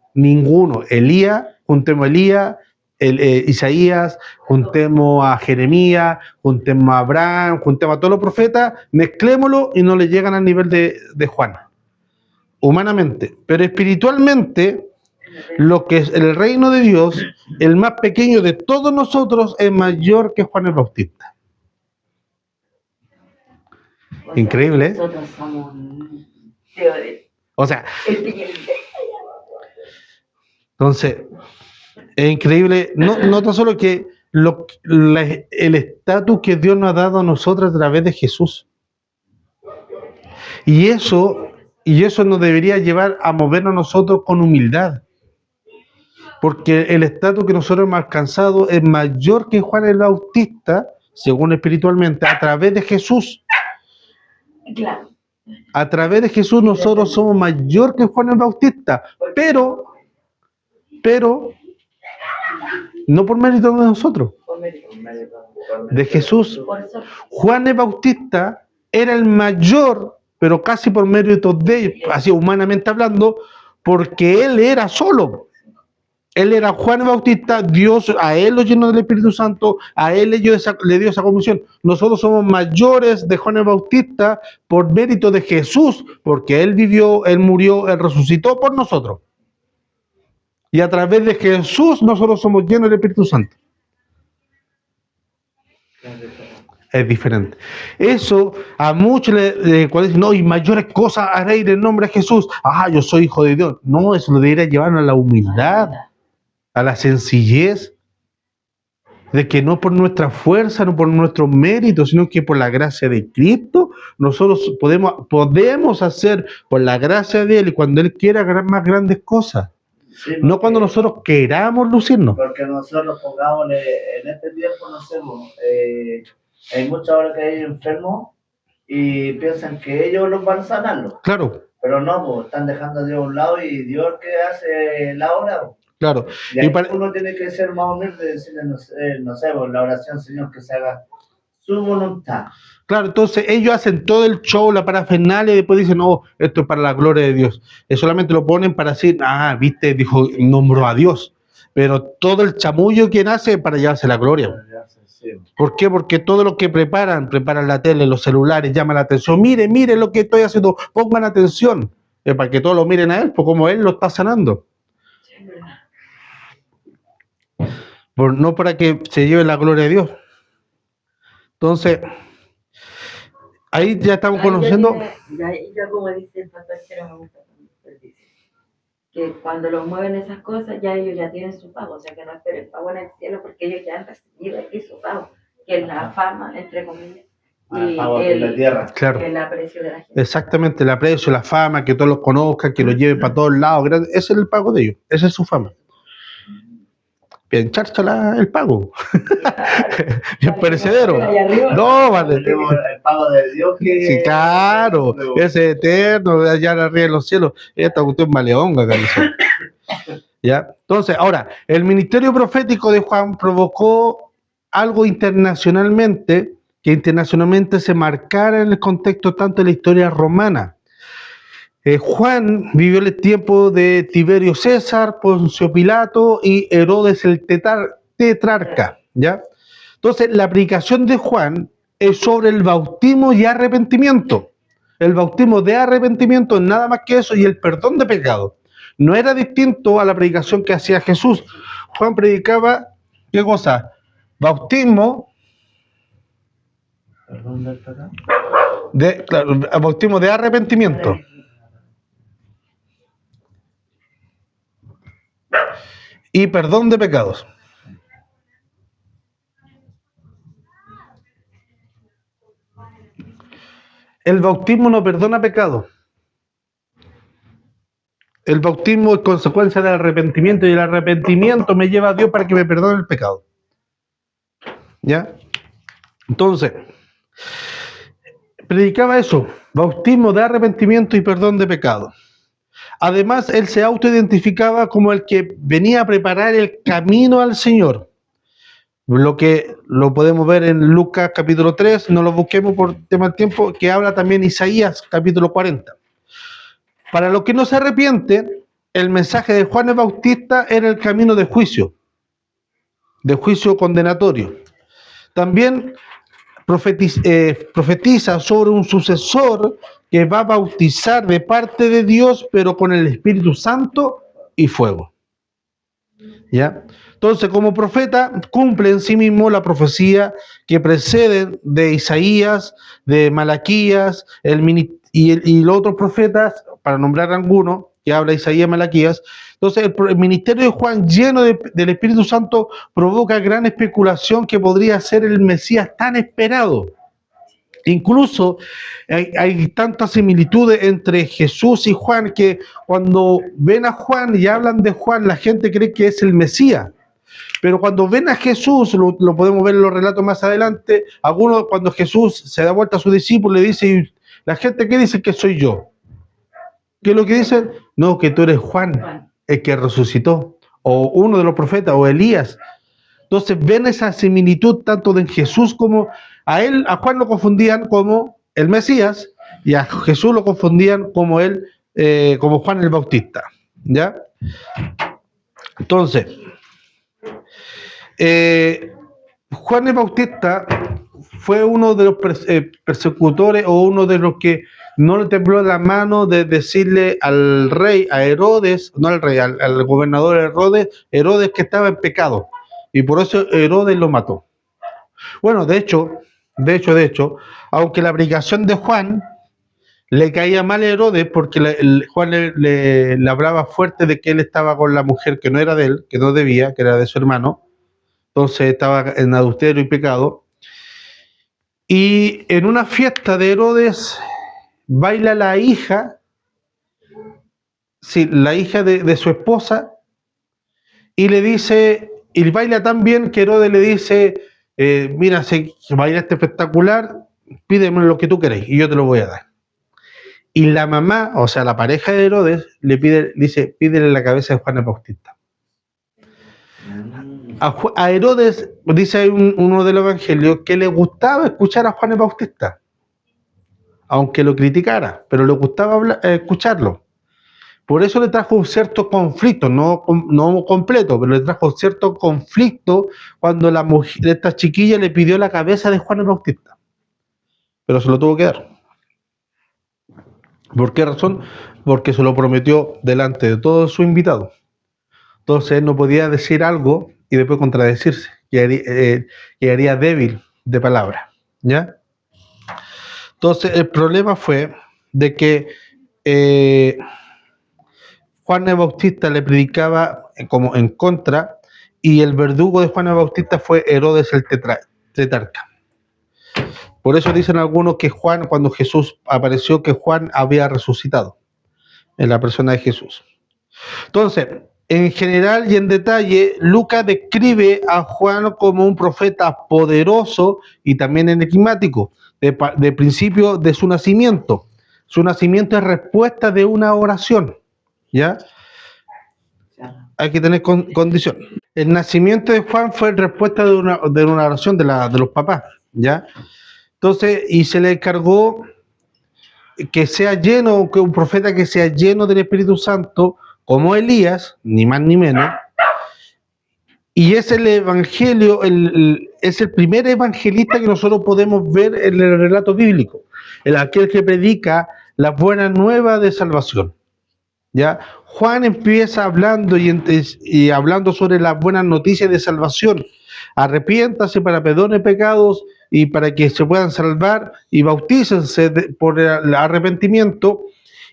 Elías, juntemos a Elías, Isaías, juntemos a Jeremías, juntemos a Abraham, juntemos a todos los profetas, mezclémoslo y no le llegan al nivel de Juan. Humanamente. Pero espiritualmente, lo que es el reino de Dios, el más pequeño de todos nosotros es mayor que Juan el Bautista. Increíble, ¿eh? Nosotros somos O sea, el pequeño. entonces, es increíble, no tan solo que el estatus que Dios nos ha dado a nosotros a través de Jesús. Y eso nos debería llevar a movernos nosotros con humildad. Porque el estatus que nosotros hemos alcanzado es mayor que Juan el Bautista, según espiritualmente, a través de Jesús. Claro. A través de Jesús nosotros somos mayor que Juan el Bautista, pero no por mérito de nosotros, de Jesús. Juan el Bautista era el mayor, pero casi por mérito de él, así humanamente hablando, porque él era solo. Él era Juan el Bautista, Dios a él lo llenó del Espíritu Santo, a él le dio esa comisión. Nosotros somos mayores de Juan el Bautista por mérito de Jesús, porque él vivió, él murió, él resucitó por nosotros. Y a través de Jesús nosotros somos llenos del Espíritu Santo. Es diferente. Eso a muchos cuando dicen, no, y mayores cosas haré en el nombre de Jesús. Yo soy hijo de Dios. No, eso lo debería llevar a la humildad, a la sencillez, de que no por nuestra fuerza, no por nuestro mérito, sino que por la gracia de Cristo, nosotros podemos hacer por la gracia de Él y cuando Él quiera más grandes cosas. Sí, no cuando nosotros queramos lucirnos. Porque nosotros pongamos en este tiempo, no sé, hay muchas horas que hay enfermos y piensan que ellos los van a sanarlos. Claro. Pero no, están dejando a Dios a un lado y Dios que hace la obra. Claro. Y ahí uno tiene que ser más humilde y decirle, no sé, la oración, Señor, que se haga su voluntad. Claro, entonces ellos hacen todo el show, la parafernalia, y después dicen, no, esto es para la gloria de Dios. Solamente lo ponen para decir, viste, dijo, nombró a Dios. Pero todo el chamullo que nace es para llevarse la gloria. ¿Por qué? Porque todo lo que preparan la tele, los celulares, llama la atención. Mire lo que estoy haciendo, pongan atención. Para que todos lo miren a él, pues como él lo está sanando. No para que se lleve la gloria de Dios. Entonces, ahí ya estamos conociendo. Ya como dice el pastor, que no me gusta, dice que cuando los mueven esas cosas, ya ellos ya tienen su pago, o sea que no esperen pago en el cielo, porque ellos ya han recibido aquí su pago, que es la fama, entre comillas, y pago en la tierra. Claro. El aprecio de la gente. Exactamente, el aprecio, la fama, que todos los conozcan, que los lleven para todos lados. Ese es el pago de ellos, esa es su fama. Bien, chársela el pago. Bien perecedero. No, vale. El pago de Dios que... Sí, claro. Ese eterno, allá arriba en los cielos. Esta cuestión maleonga, cariño. ¿Ya? Entonces, ahora, el ministerio profético de Juan provocó algo internacionalmente que internacionalmente se marcara en el contexto tanto de la historia romana. Juan vivió el tiempo de Tiberio César, Poncio Pilato y Herodes el tetrarca, ¿ya? Entonces, la predicación de Juan es sobre el bautismo y arrepentimiento. El bautismo de arrepentimiento es nada más que eso y el perdón de pecado. No era distinto a la predicación que hacía Jesús. Juan predicaba, ¿qué cosa? Bautismo, Perdón del pecado. claro, bautismo de arrepentimiento. Y perdón de pecados. El bautismo no perdona pecados. El bautismo es consecuencia del arrepentimiento y el arrepentimiento me lleva a Dios para que me perdone el pecado. ¿Ya? Entonces, predicaba eso, bautismo de arrepentimiento y perdón de pecado. Además, él se autoidentificaba como el que venía a preparar el camino al Señor. Lo que lo podemos ver en Lucas capítulo 3, no lo busquemos por tema de tiempo, que habla también Isaías capítulo 40. Para los que no se arrepienten, el mensaje de Juan el Bautista era el camino de juicio condenatorio. También profetiza sobre un sucesor que va a bautizar de parte de Dios, pero con el Espíritu Santo y fuego. ¿Ya? Entonces, como profeta, cumple en sí mismo la profecía que precede de Isaías, de Malaquías, y los otros profetas, para nombrar algunos, que habla Isaías, Malaquías. Entonces, el ministerio de Juan, lleno del Espíritu Santo, provoca gran especulación que podría ser el Mesías tan esperado. Incluso hay tantas similitudes entre Jesús y Juan que cuando ven a Juan y hablan de Juan, la gente cree que es el Mesías. Pero cuando ven a Jesús, lo podemos ver en los relatos más adelante, algunos cuando Jesús se da vuelta a sus discípulos le dice, la gente, ¿qué dice que soy yo? ¿Qué es lo que dicen? No, que tú eres Juan, el que resucitó, o uno de los profetas, o Elías. Entonces ven esa similitud tanto de Jesús como a Juan lo confundían como el Mesías y a Jesús lo confundían como como Juan el Bautista. ¿Ya? Entonces, Juan el Bautista fue uno de los persecutores o uno de los que no le tembló la mano de decirle al rey, a Herodes, no al rey, al gobernador Herodes que estaba en pecado. Y por eso Herodes lo mató. Bueno, de hecho, aunque la predicación de Juan le caía mal a Herodes porque Juan le hablaba fuerte de que él estaba con la mujer que no era de él, que no debía, que era de su hermano. Entonces estaba en adulterio y pecado. Y en una fiesta de Herodes baila la hija, sí, la hija de su esposa, y le dice, y baila tan bien que Herodes le dice, mira, si bailaste espectacular, pídeme lo que tú queréis y yo te lo voy a dar. Y la mamá, o sea, la pareja de Herodes, dice, pídele la cabeza de Juan el Bautista. A Herodes, dice uno de los evangelios, que le gustaba escuchar a Juan el Bautista, aunque lo criticara, pero le gustaba escucharlo. Por eso le trajo un cierto conflicto, no completo, pero le trajo cierto conflicto cuando la mujer, esta chiquilla le pidió la cabeza de Juan el Bautista. Pero se lo tuvo que dar. ¿Por qué razón? Porque se lo prometió delante de todos sus invitados. Entonces él no podía decir algo y después contradecirse, quedaría débil de palabra. ¿Ya? Entonces el problema fue de que Juan el Bautista le predicaba como en contra y el verdugo de Juan el Bautista fue Herodes el tetrarca. Por eso dicen algunos que Juan, cuando Jesús apareció, que Juan había resucitado en la persona de Jesús. Entonces, en general y en detalle, Lucas describe a Juan como un profeta poderoso y también enigmático, de principio de su nacimiento. Su nacimiento es respuesta de una oración, ¿ya? Hay que tener condición. El nacimiento de Juan fue respuesta de una oración de los papás, ¿ya? Entonces, y se le encargó que sea lleno, que un profeta que sea lleno del Espíritu Santo, como Elías, ni más ni menos, y es el evangelio, es el primer evangelista que nosotros podemos ver en el relato bíblico, aquel que predica la buena nueva de salvación. ¿Ya? Juan empieza hablando y hablando sobre las buenas noticias de salvación. Arrepiéntase para perdone pecados y para que se puedan salvar y bautícense por el arrepentimiento,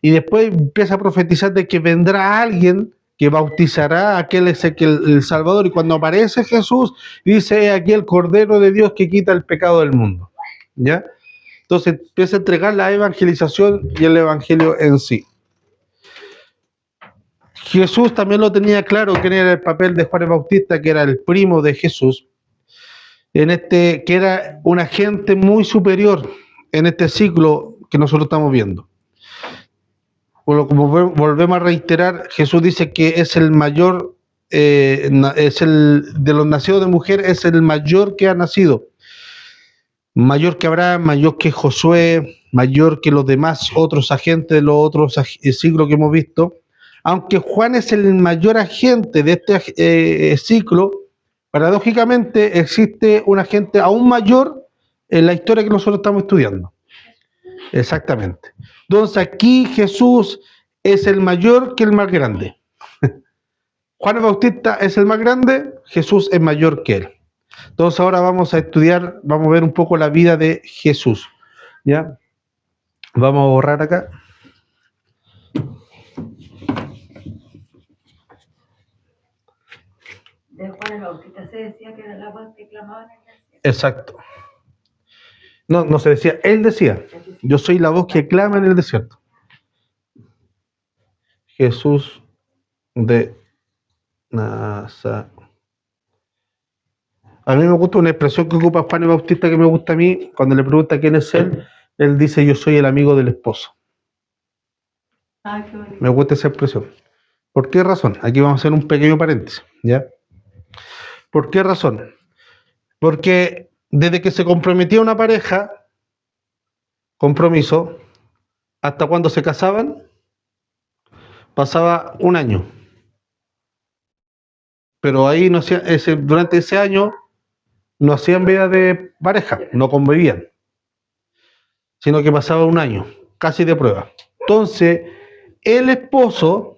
y después empieza a profetizar de que vendrá alguien que bautizará a aquel el Salvador, y cuando aparece Jesús dice: aquí el Cordero de Dios que quita el pecado del mundo. ¿Ya? Entonces empieza a entregar la evangelización y el evangelio en sí. Jesús también lo tenía claro quién era el papel de Juan el Bautista, que era el primo de Jesús, que era un agente muy superior en este ciclo que nosotros estamos viendo. Como volvemos a reiterar, Jesús dice que es el mayor, es el de los nacidos de mujer, es el mayor que ha nacido. Mayor que Abraham, mayor que Josué, mayor que los demás otros agentes de los otros ciclos que hemos visto. Aunque Juan es el mayor agente de este ciclo, paradójicamente existe un agente aún mayor en la historia que nosotros estamos estudiando. Exactamente. Entonces aquí Jesús es el mayor que el más grande. Juan el Bautista es el más grande, Jesús es mayor que él. Entonces ahora vamos a estudiar, vamos a ver un poco la vida de Jesús. ¿Ya? Vamos a borrar acá. De Juan el Bautista se decía que era la voz que clamaba en el desierto. Exacto. No se decía, él decía: yo soy la voz que clama en el desierto. Jesús de Nazaret. A mí me gusta una expresión que ocupa Juan el Bautista que me gusta a mí. Cuando le pregunta quién es él dice: yo soy el amigo del esposo. Qué bonito. Me gusta esa expresión. ¿Por qué razón? Aquí vamos a hacer un pequeño paréntesis, ¿ya? ¿Por qué razón? Porque desde que se comprometía una pareja, compromiso, hasta cuando se casaban, pasaba un año. Pero ahí no hacía, durante ese año no hacían vida de pareja, no convivían, sino que pasaba un año, casi de prueba. Entonces, el esposo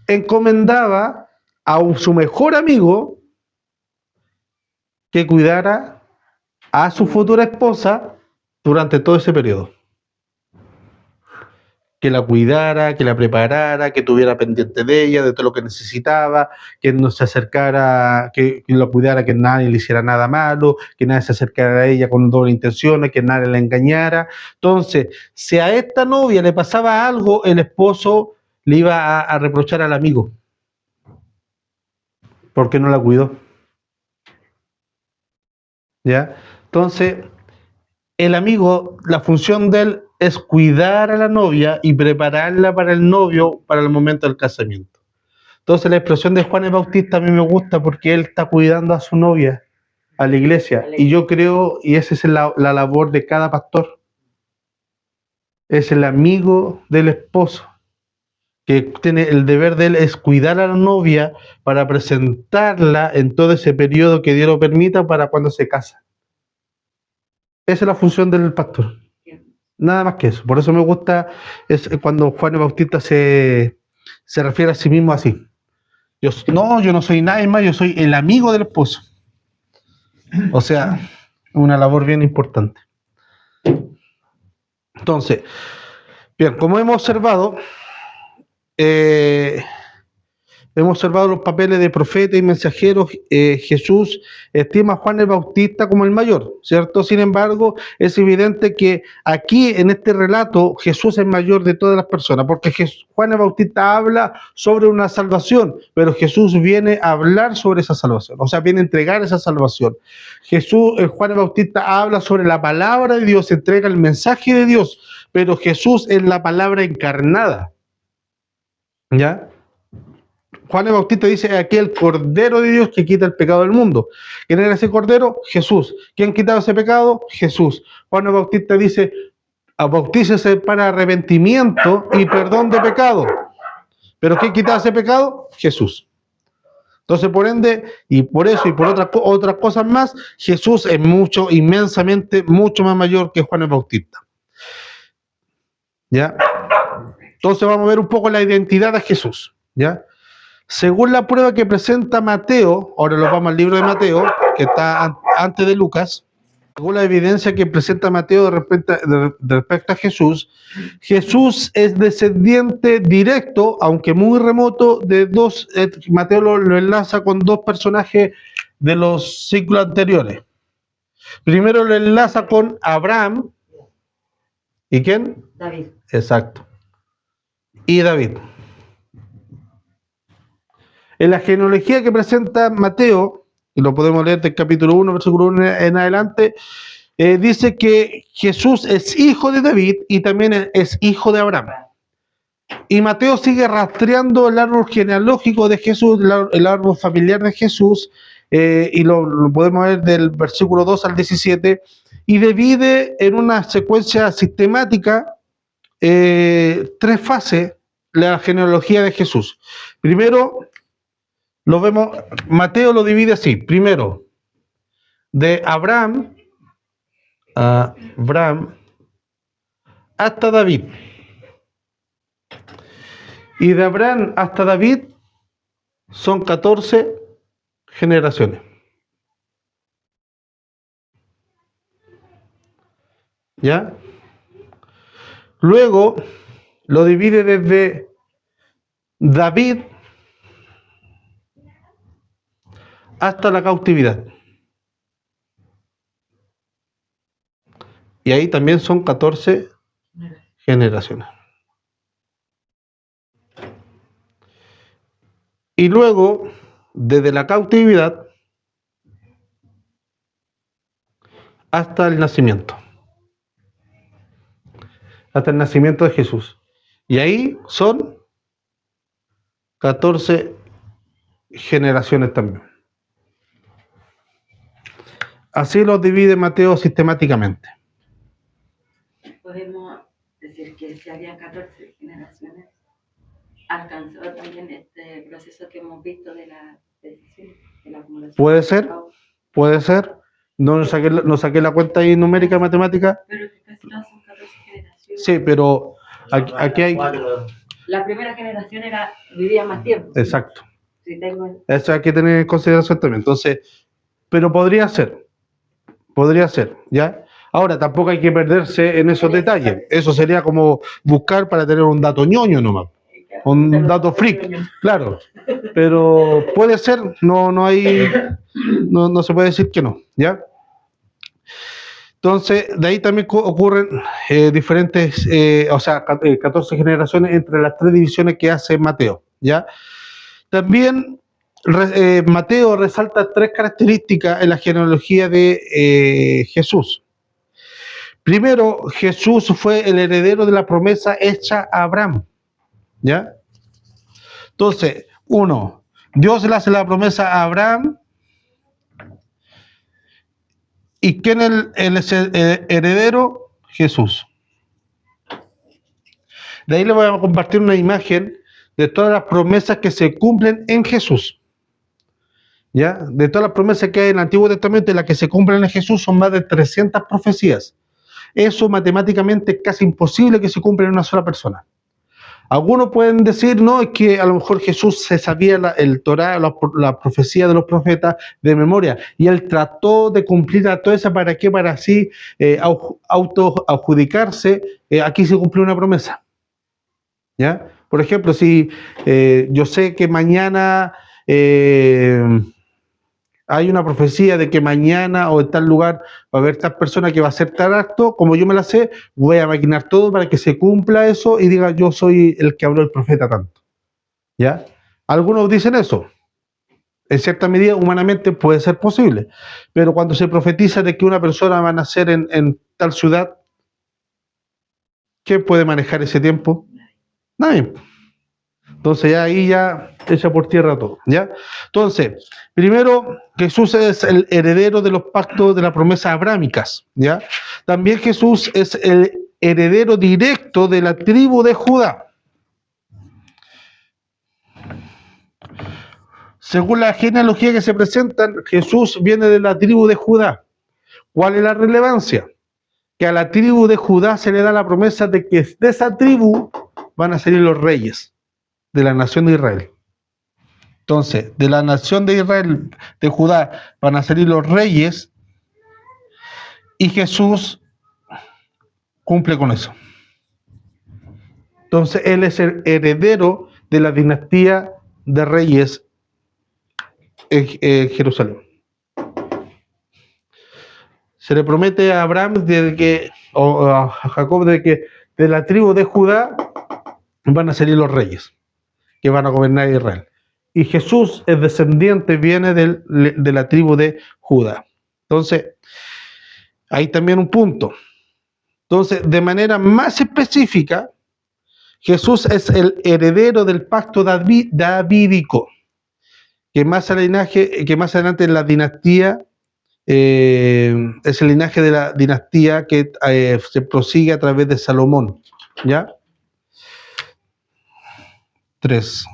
encomendaba a su mejor amigo que cuidara a su futura esposa durante todo ese periodo. Que la cuidara, que la preparara, que tuviera pendiente de ella, de todo lo que necesitaba, que no se acercara, que la cuidara, que nadie le hiciera nada malo, que nadie se acercara a ella con doble intención, que nadie la engañara. Entonces, si a esta novia le pasaba algo, el esposo le iba a reprochar al amigo, porque no la cuidó. ¿Ya? Entonces, el amigo, la función de él es cuidar a la novia y prepararla para el novio para el momento del casamiento. Entonces la expresión de Juan el Bautista a mí me gusta porque él está cuidando a su novia, a la iglesia. Y yo creo, y esa es la labor de cada pastor, es el amigo del esposo, que tiene el deber de él es cuidar a la novia para presentarla en todo ese periodo que Dios lo permita para cuando se casa. Esa es la función del pastor. Nada más que eso. Por eso me gusta es cuando Juan el Bautista se refiere a sí mismo así. Yo no soy nadie más, yo soy el amigo del esposo. O sea, una labor bien importante. Entonces, bien, como hemos observado los papeles de profeta y mensajero. Jesús estima a Juan el Bautista como el mayor, ¿cierto? Sin embargo, es evidente que aquí en este relato Jesús es mayor de todas las personas, porque Juan el Bautista habla sobre una salvación, pero Jesús viene a hablar sobre esa salvación, o sea, viene a entregar esa salvación. Juan el Bautista habla sobre la palabra de Dios, entrega el mensaje de Dios, pero Jesús es la palabra encarnada, ¿ya? Juan el Bautista dice, aquí el Cordero de Dios que quita el pecado del mundo. ¿Quién era ese Cordero? Jesús. ¿Quién quitaba ese pecado? Jesús. Juan el Bautista dice, bautícese para arrepentimiento y perdón de pecado. ¿Pero quién quitaba ese pecado? Jesús. Entonces, por ende, y por eso y por otras cosas más, Jesús es mucho, inmensamente, mucho más mayor que Juan el Bautista. ¿Ya? Entonces vamos a ver un poco la identidad de Jesús. ¿Ya? Según la prueba que presenta Mateo, ahora nos vamos al libro de Mateo, que está antes de Lucas, según la evidencia que presenta Mateo respecto a Jesús, Jesús es descendiente directo, aunque muy remoto, de dos, Mateo lo enlaza con dos personajes de los siglos anteriores. Primero lo enlaza con Abraham, ¿y quién? David. Exacto. Y David. En la genealogía que presenta Mateo, y lo podemos leer del capítulo 1, versículo 1 en adelante, dice que Jesús es hijo de David y también es hijo de Abraham. Y Mateo sigue rastreando el árbol genealógico de Jesús, el árbol familiar de Jesús, y lo podemos ver del versículo 2 al 17, y divide en una secuencia sistemática tres fases la genealogía de Jesús. Primero, lo vemos, Mateo lo divide así. Primero, de Abraham hasta David. Y de Abraham hasta David son 14 generaciones. ¿Ya? Luego lo divide desde David hasta la cautividad. Y ahí también son 14 generaciones. Y luego, desde la cautividad hasta el nacimiento. Hasta el nacimiento de Jesús. Y ahí son 14 generaciones también. Así los divide Mateo sistemáticamente. Podemos decir que si había 14 generaciones, alcanzó también este proceso que hemos visto de la decisión, de la acumulación. Puede ser. No saqué la cuenta ahí numérica matemática. Pero que casi todas son 14 generaciones. Sí, pero aquí hay... La primera generación vivía más tiempo. Exacto. Sí, tengo... Eso hay que tener en consideración también. Entonces, pero podría ser, ¿ya? Ahora, tampoco hay que perderse en esos detalles. Eso sería como buscar para tener un dato ñoño nomás. Un dato freak, claro. Pero puede ser, no se puede decir que no, ¿ya? Entonces, de ahí también ocurren diferentes, 14 generaciones entre las tres divisiones que hace Mateo, ¿ya? También Mateo resalta tres características en la genealogía de Jesús. Primero, Jesús fue el heredero de la promesa hecha a Abraham, ¿ya? Entonces, uno, Dios le hace la promesa a Abraham. ¿Y quién es el heredero? Jesús. De ahí le voy a compartir una imagen de todas las promesas que se cumplen en Jesús. ¿Ya? De todas las promesas que hay en el Antiguo Testamento y las que se cumplen en Jesús son más de 300 profecías. Eso matemáticamente es casi imposible que se cumpla en una sola persona. Algunos pueden decir, no, es que a lo mejor Jesús se sabía el Torá, la profecía de los profetas de memoria, y él trató de cumplir a toda esa, ¿para qué? Para así autoadjudicarse, aquí se cumplió una promesa. ¿Ya? Por ejemplo, si yo sé que mañana hay una profecía de que mañana o en tal lugar va a haber tal persona que va a hacer tal acto, como yo me la sé, voy a maquinar todo para que se cumpla eso y diga yo soy el que habló el profeta tanto. ¿Ya? Algunos dicen eso. En cierta medida, humanamente puede ser posible. Pero cuando se profetiza de que una persona va a nacer en tal ciudad, ¿quién puede manejar ese tiempo? Nadie. Entonces ya ahí ya echa por tierra todo, ¿ya? Entonces, primero, Jesús es el heredero de los pactos de las promesas abrámicas, ¿ya? También Jesús es el heredero directo de la tribu de Judá. Según la genealogía que se presentan, Jesús viene de la tribu de Judá. ¿Cuál es la relevancia? Que a la tribu de Judá se le da la promesa de que de esa tribu van a salir los reyes de la nación de Israel. Entonces, de la nación de Israel, de Judá, van a salir los reyes y Jesús cumple con eso. Entonces, Él es el heredero de la dinastía de reyes en Jerusalén. Se le promete a Abraham o a Jacob de que de la tribu de Judá van a salir los reyes que van a gobernar Israel. Y Jesús es descendiente, viene de la tribu de Judá. Entonces, hay también un punto. Entonces, de manera más específica, Jesús es el heredero del pacto davídico, que más adelante en la dinastía es el linaje de la dinastía que se prosigue a través de Salomón. ¿Ya? 3.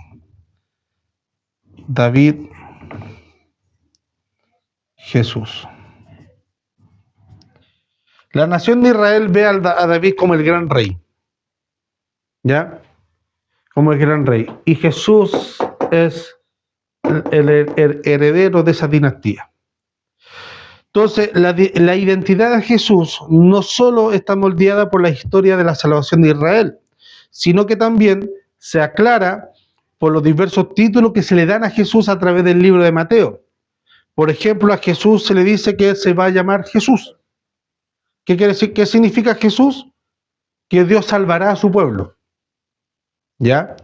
David, Jesús. La nación de Israel ve a David como el gran rey. ¿Ya? Como el gran rey. Y Jesús es el heredero de esa dinastía. Entonces, la identidad de Jesús no solo está moldeada por la historia de la salvación de Israel, sino que también se aclara por los diversos títulos que se le dan a Jesús a través del libro de Mateo. Por ejemplo, a Jesús se le dice que se va a llamar Jesús. ¿Qué quiere decir? ¿Qué significa Jesús? Que Dios salvará a su pueblo. ¿Ya?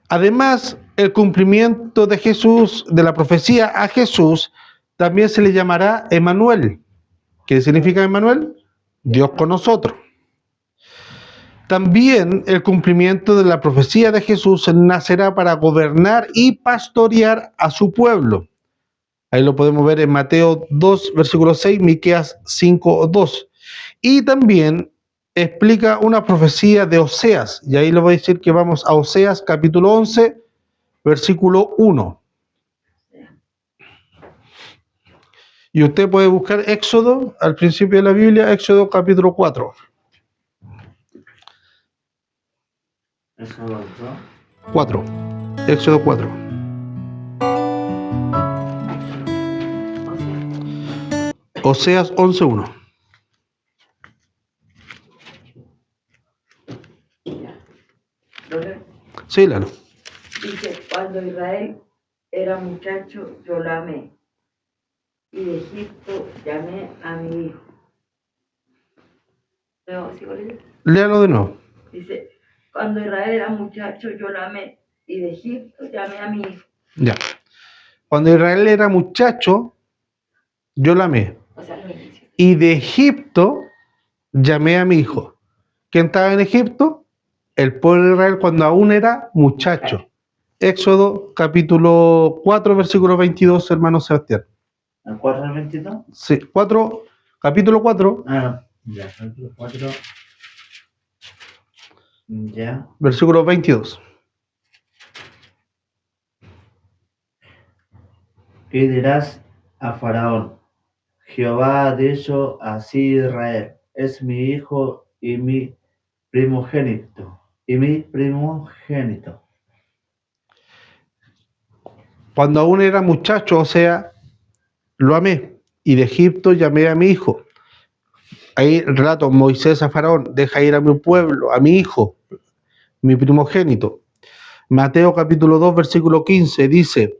Además, el cumplimiento de Jesús, de la profecía a Jesús, también se le llamará Emmanuel. ¿Qué significa Emmanuel? Dios con nosotros. También el cumplimiento de la profecía de Jesús nacerá para gobernar y pastorear a su pueblo. Ahí lo podemos ver en Mateo 2, versículo 6, Miqueas 5, 2. Y también explica una profecía de Oseas. Y ahí le voy a decir que vamos a Oseas capítulo 11, versículo 1. Y usted puede buscar Éxodo, al principio de la Biblia, Éxodo capítulo 4. Éxodo 4. Éxodo 4. Oseas 11:1. Sí, Lalo. Dice, cuando Israel era muchacho, yo la amé. Y de Egipto llamé a mi hijo. Luego, ¿sigo leyendo? Léalo de nuevo. Dice, cuando Israel era muchacho, yo la amé. Y de Egipto llamé a mi hijo. Ya. Cuando Israel era muchacho, yo la amé. O sea, lo inicio. Y de Egipto llamé a mi hijo. ¿Quién estaba en Egipto? El pueblo de Israel cuando aún era muchacho. Éxodo capítulo 4, versículo 22, hermano Sebastián. ¿El 4 al 22? Sí, capítulo 4, Ya, capítulo 4. Ya. versículo 22. Y dirás a Faraón: Jehová ha dicho así Israel, es mi hijo y mi primogénito. Cuando aún era muchacho, o sea, lo amé. Y de Egipto llamé a mi hijo. Ahí relato Moisés a Faraón: deja ir a mi pueblo, a mi hijo, mi primogénito. Mateo capítulo 2, versículo 15 dice: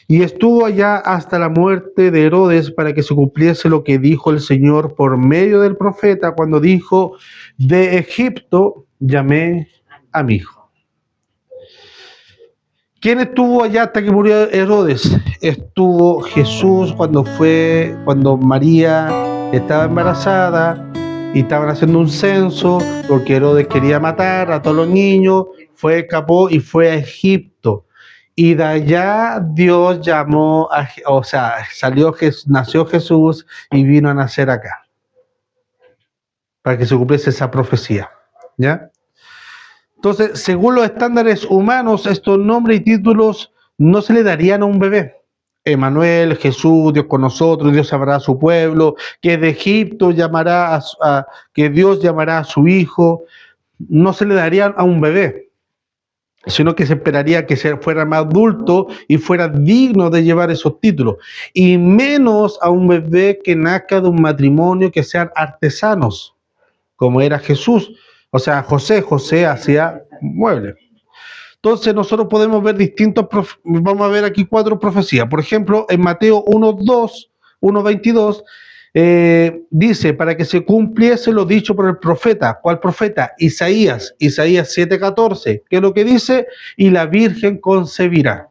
y estuvo allá hasta la muerte de Herodes para que se cumpliese lo que dijo el Señor por medio del profeta cuando dijo: de Egipto llamé a mi hijo. ¿Quién estuvo allá hasta que murió Herodes? Estuvo Jesús cuando María estaba embarazada y estaban haciendo un censo porque Herodes quería matar a todos los niños, escapó y fue a Egipto. Y de allá Dios llamó, nació Jesús y vino a nacer acá, para que se cumpliese esa profecía, ¿ya? Entonces, según los estándares humanos, estos nombres y títulos no se le darían a un bebé. Emmanuel, Jesús, Dios con nosotros, Dios salvará a su pueblo, que de Egipto que Dios llamará a su hijo, no se le darían a un bebé, sino que se esperaría que fuera más adulto y fuera digno de llevar esos títulos, y menos a un bebé que nazca de un matrimonio que sean artesanos, como era Jesús, o sea, José hacía muebles. Entonces nosotros podemos ver vamos a ver aquí 4 profecías. Por ejemplo, en Mateo 1:22, dice, para que se cumpliese lo dicho por el profeta. ¿Cuál profeta? Isaías 7:14, que es lo que dice, y la Virgen concebirá.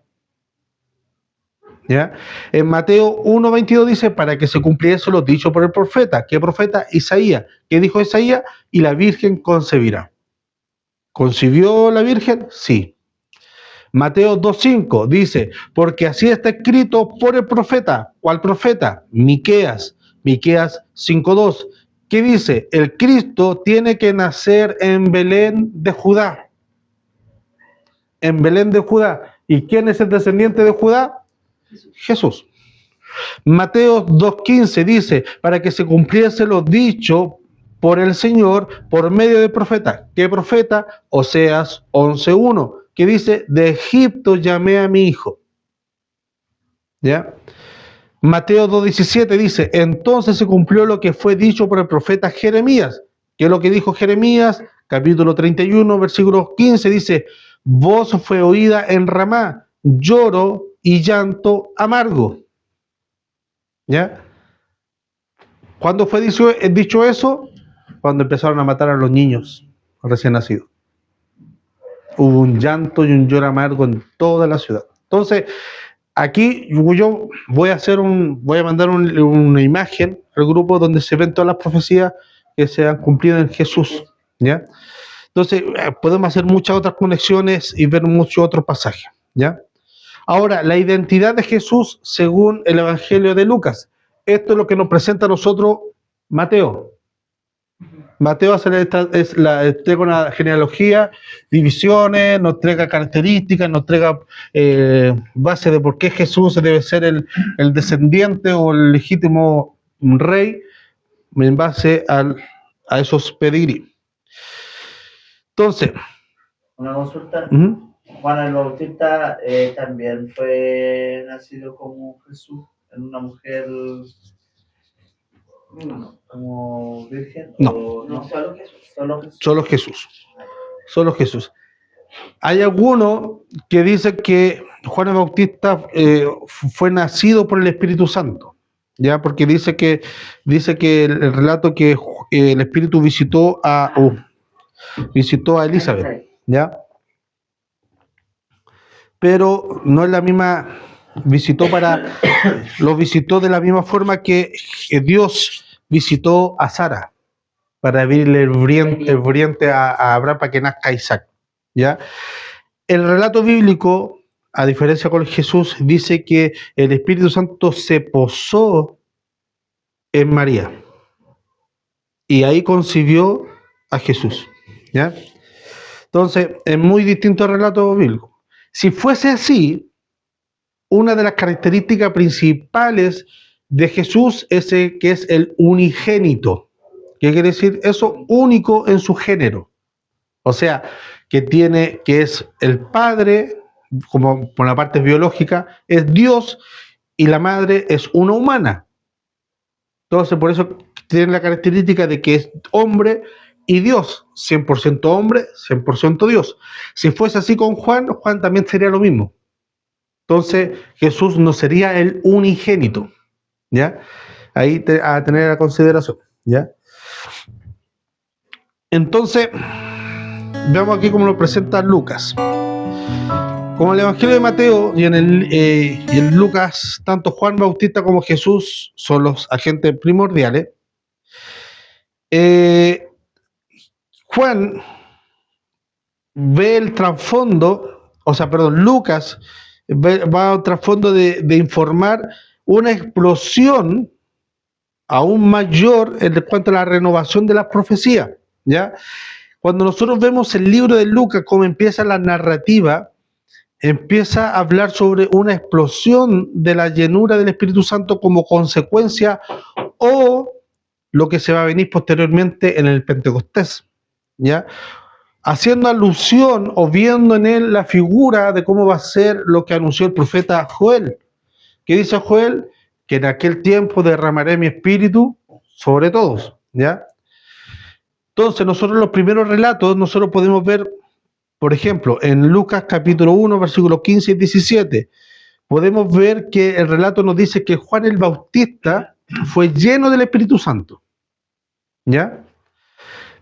¿Ya? En Mateo 1:22 dice, para que se cumpliese lo dicho por el profeta. ¿Qué profeta? Isaías. ¿Qué dijo Isaías? Y la Virgen concebirá. ¿Concibió la Virgen? Sí. Mateo 2:5 dice, porque así está escrito por el profeta. ¿Cuál profeta? Miqueas 5:2. ¿Qué dice? El Cristo tiene que nacer en Belén de Judá. En Belén de Judá. ¿Y quién es el descendiente de Judá? Jesús. Mateo 2:15 dice, para que se cumpliese lo dicho por el Señor por medio del profeta. ¿Qué profeta? Oseas 11:1, que dice, de Egipto llamé a mi hijo. ¿Ya? Mateo 2:17 dice, entonces se cumplió lo que fue dicho por el profeta Jeremías. ¿Qué es lo que dijo Jeremías? Capítulo 31, versículo 15, dice, voz fue oída en Ramá, lloro y llanto amargo. ¿Ya? ¿Cuándo fue dicho eso? Cuando empezaron a matar a los niños recién nacidos. Hubo un llanto y un lloro amargo en toda la ciudad. Entonces, aquí yo voy a mandar una imagen al grupo donde se ven todas las profecías que se han cumplido en Jesús, ¿ya? Entonces, podemos hacer muchas otras conexiones y ver muchos otros pasajes, ¿ya? Ahora, la identidad de Jesús según el Evangelio de Lucas. Esto es lo que nos presenta a nosotros Mateo. Mateo entrega una genealogía, divisiones, nos entrega características, nos entrega base de por qué Jesús debe ser el descendiente o el legítimo rey en base a esos pedigrí. Entonces, Una consulta. ¿Mm? Juan el Bautista también fue nacido como Jesús, en una mujer como virgen. No. ¿O no? Solo Jesús. Solo Jesús. Solo Jesús. Hay algunos que dicen que Juan el Bautista fue nacido por el Espíritu Santo, ¿ya? Porque dice que el relato que el Espíritu visitó a Elizabeth, ¿ya? Pero no es la misma, lo visitó de la misma forma que Dios visitó a Sara para abrirle el vientre a Abraham para que nazca Isaac, ¿ya? El relato bíblico, a diferencia con Jesús, dice que el Espíritu Santo se posó en María y ahí concibió a Jesús, ¿ya? Entonces, es muy distinto al relato bíblico. Si fuese así, una de las características principales de Jesús es que es el unigénito. ¿Qué quiere decir eso? Único en su género. O sea, que es el Padre, como por la parte biológica, es Dios, y la madre es una humana. Entonces, por eso tiene la característica de que es hombre y Dios, 100% hombre, 100% Dios. Si fuese así con Juan también sería lo mismo. Entonces, Jesús no sería el unigénito, ¿ya? Ahí a tener a consideración, ¿ya? Entonces, veamos aquí cómo lo presenta Lucas. Como en el Evangelio de Mateo y en Lucas, tanto Juan Bautista como Jesús son los agentes primordiales. Eh, Juan ve el trasfondo, o sea, perdón, Lucas va al trasfondo de informar una explosión aún mayor en cuanto a la renovación de las profecías, ¿ya? Cuando nosotros vemos el libro de Lucas, cómo empieza la narrativa, empieza a hablar sobre una explosión de la llenura del Espíritu Santo como consecuencia o lo que se va a venir posteriormente en el Pentecostés, ¿ya? Haciendo alusión o viendo en él la figura de cómo va a ser lo que anunció el profeta Joel. ¿Qué dice Joel? Que en aquel tiempo derramaré mi espíritu sobre todos, ¿ya? Entonces, nosotros los primeros relatos, nosotros podemos ver, por ejemplo, en Lucas capítulo 1, versículos 15 y 17, podemos ver que el relato nos dice que Juan el Bautista fue lleno del Espíritu Santo, ¿ya?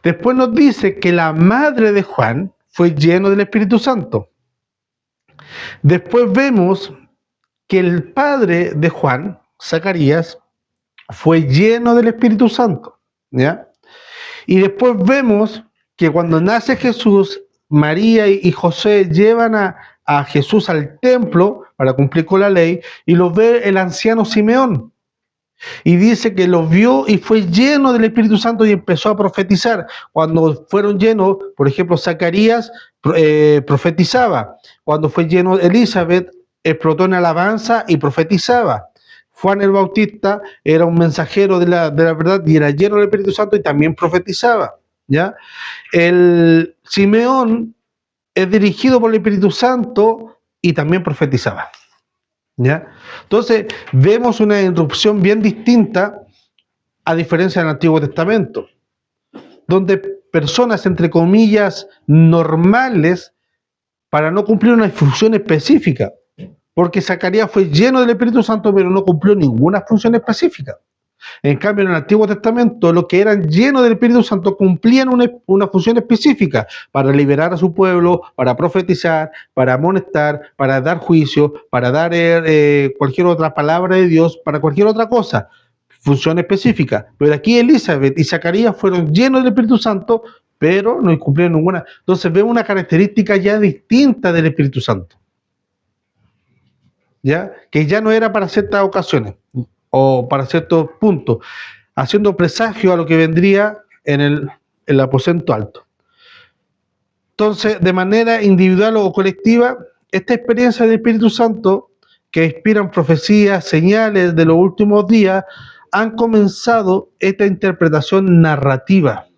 Después nos dice que la madre de Juan fue lleno del Espíritu Santo. Después vemos que el padre de Juan, Zacarías, fue lleno del Espíritu Santo, ¿ya? Y después vemos que cuando nace Jesús, María y José llevan a Jesús al templo para cumplir con la ley y lo ve el anciano Simeón. Y dice que lo vio y fue lleno del Espíritu Santo y empezó a profetizar. Cuando fueron llenos, por ejemplo, Zacarías profetizaba. Cuando fue lleno Elizabeth, explotó en alabanza y profetizaba. Juan el Bautista era un mensajero de la verdad y era lleno del Espíritu Santo y también profetizaba, ¿ya? El Simeón es dirigido por el Espíritu Santo y también profetizaba, ¿ya? Entonces, vemos una irrupción bien distinta a diferencia del Antiguo Testamento, donde personas, entre comillas, normales, para no cumplir una función específica, porque Zacarías fue lleno del Espíritu Santo, pero no cumplió ninguna función específica. En cambio, en el Antiguo Testamento, los que eran llenos del Espíritu Santo cumplían una función específica para liberar a su pueblo, para profetizar, para amonestar, para dar juicio, para dar cualquier otra palabra de Dios, para cualquier otra cosa. Función específica. Pero aquí Elizabeth y Zacarías fueron llenos del Espíritu Santo, pero no cumplieron ninguna. Entonces vemos una característica ya distinta del Espíritu Santo, ¿ya? Que ya no era para ciertas ocasiones o para ciertos puntos, haciendo presagio a lo que vendría en el aposento alto. Entonces, de manera individual o colectiva, esta experiencia del Espíritu Santo, que inspiran profecías, señales de los últimos días, han comenzado esta interpretación narrativa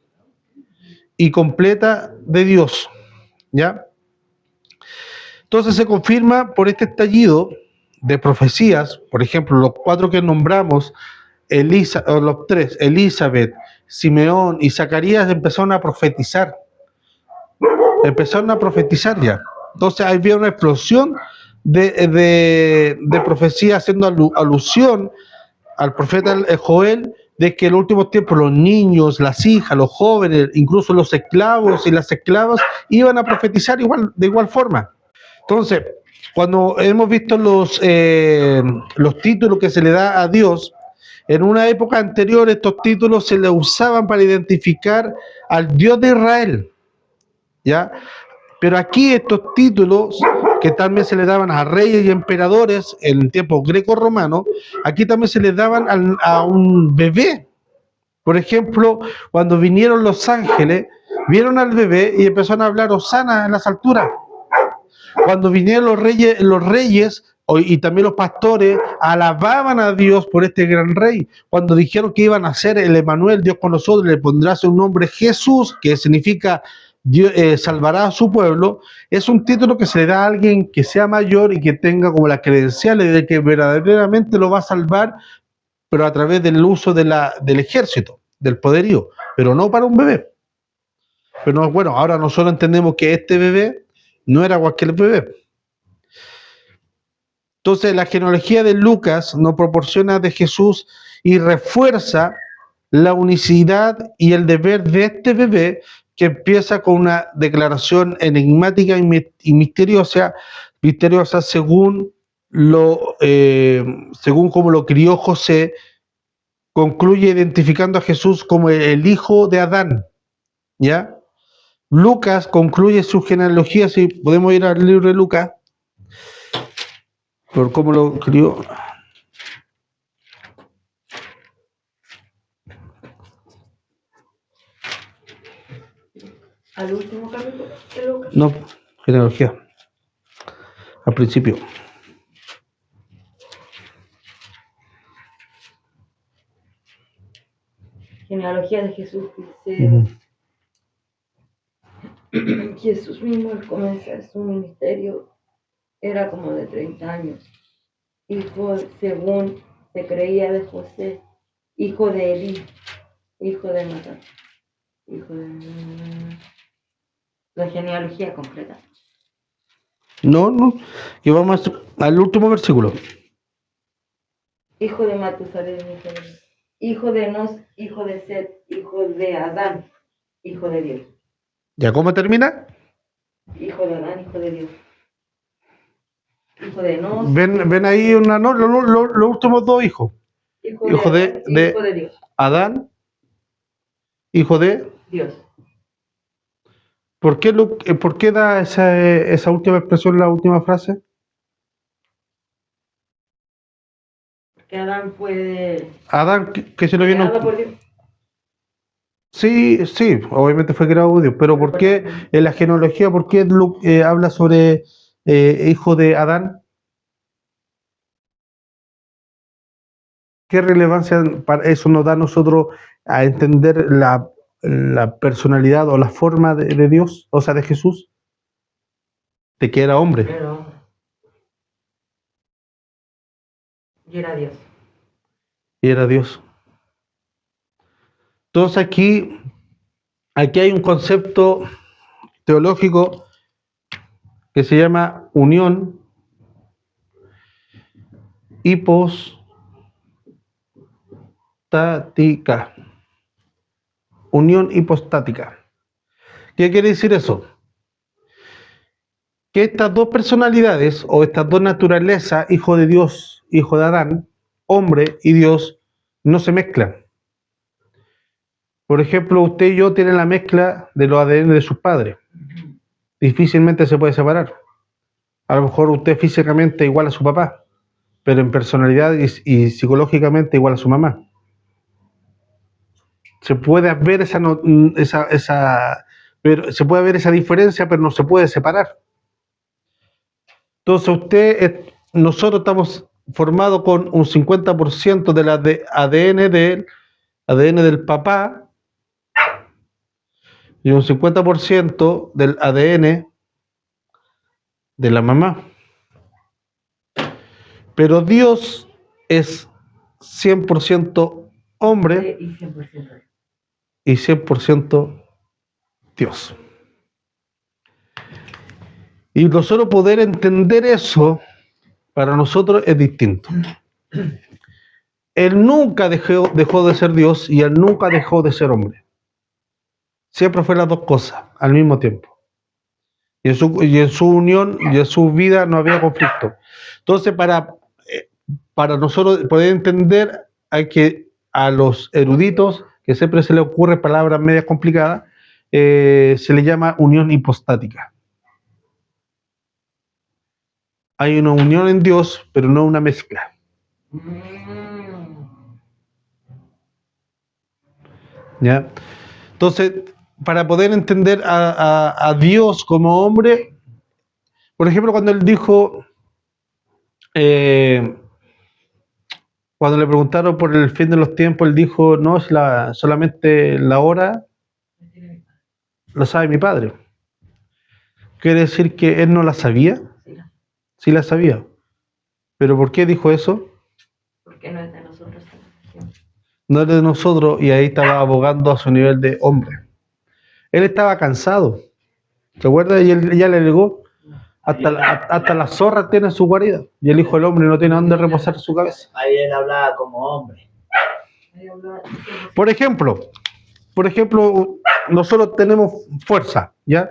y completa de Dios, ¿ya? Entonces se confirma por este estallido de profecías, por ejemplo, los 4 que nombramos, los 3, Elizabeth, Simeón y Zacarías, empezaron a profetizar ya. Entonces había una explosión de profecía haciendo alusión al profeta Joel, de que en los últimos tiempos los niños, las hijas, los jóvenes, incluso los esclavos y las esclavas iban a profetizar de igual forma. Entonces, cuando hemos visto los títulos que se le da a Dios, en una época anterior estos títulos se le usaban para identificar al Dios de Israel, ¿ya? Pero aquí estos títulos que también se le daban a reyes y emperadores en tiempos greco-romanos, aquí también se les daban a un bebé. Por ejemplo, cuando vinieron los ángeles, vieron al bebé y empezaron a hablar Hosana en las alturas. Cuando vinieron los reyes y también los pastores, alababan a Dios por este gran rey. Cuando dijeron que iban a ser el Emmanuel, Dios con nosotros, le pondrá su nombre Jesús, que significa Dios salvará a su pueblo. Es un título que se le da a alguien que sea mayor y que tenga como las credenciales de que verdaderamente lo va a salvar, pero a través del uso del ejército, del poderío, pero no para un bebé. Pero bueno, ahora nosotros entendemos que este bebé no era cualquier bebé. Entonces la genealogía de Lucas nos proporciona de Jesús y refuerza la unicidad y el deber de este bebé, que empieza con una declaración enigmática y misteriosa según como lo crió José, concluye identificando a Jesús como el hijo de Adán, ¿ya? Lucas concluye su genealogía, si podemos ir al libro de Lucas, por cómo lo escribió. Al último capítulo de Lucas. No, genealogía, al principio. Genealogía de Jesús, dice. Ujú. Jesús mismo al comenzar su ministerio era como de 30 años, hijo, según se creía, de José, hijo de Elí, hijo de Matán, hijo de... La genealogía completa. No, y vamos al último versículo. Hijo de Matusalén, hijo de Enos, hijo de Set, hijo de Adán, hijo de Dios. ¿Ya cómo termina? Hijo de Adán, hijo de Dios. Hijo de Enos. Ven ahí los últimos dos hijos. Hijo de hijo de Dios. Adán, hijo de... Dios. ¿Por qué da esa última expresión, la última frase? Que Adán fue Adán, que se lo vino... creado por Dios. Sí, obviamente fue creado por Dios, pero ¿por qué en la genealogía, por qué habla sobre hijo de Adán? ¿Qué relevancia para eso nos da a nosotros a entender la personalidad o la forma de Dios, o sea, de Jesús? De que era hombre Pero y era Dios. y era Dios. Entonces aquí hay un concepto teológico que se llama unión hipostática. Unión hipostática. ¿Qué quiere decir eso? Que estas dos personalidades o estas dos naturalezas, hijo de Dios, hijo de Adán, hombre y Dios, no se mezclan. Por ejemplo, usted y yo tienen la mezcla de los ADN de sus padres. Difícilmente se puede separar. A lo mejor usted físicamente igual a su papá, pero en personalidad y psicológicamente igual a su mamá. Se puede ver pero se puede ver esa diferencia, pero no se puede separar. Entonces nosotros estamos formados con un 50% del ADN del papá y un 50% del ADN de la mamá. Pero Dios es 100% hombre Y 100%. y 100% Dios. Y nosotros poder entender eso, para nosotros es distinto. Él nunca dejó de ser Dios y él nunca dejó de ser hombre. Siempre fue las dos cosas al mismo tiempo. Y en su unión y en su vida no había conflicto. Entonces, para nosotros poder entender, hay que a los eruditos, que siempre se les ocurre palabras medias complicadas, se le llama unión hipostática. Hay una unión en Dios, pero no una mezcla. ¿Ya? Entonces, para poder entender a Dios como hombre, por ejemplo, cuando él dijo, cuando le preguntaron por el fin de los tiempos, él dijo, no, solamente la hora la sabe mi Padre. Quiere decir que él no la sabía. Sí la sabía. ¿Pero por qué dijo eso? Porque no es de nosotros. No es de nosotros, y ahí estaba abogando a su nivel de hombre. Él estaba cansado. ¿Se acuerda? Y él ya le alegó. Hasta la zorra tiene su guarida. Y el Hijo del Hombre no tiene dónde reposar su cabeza. Ahí él hablaba como hombre. Por ejemplo, nosotros tenemos fuerza, ¿ya?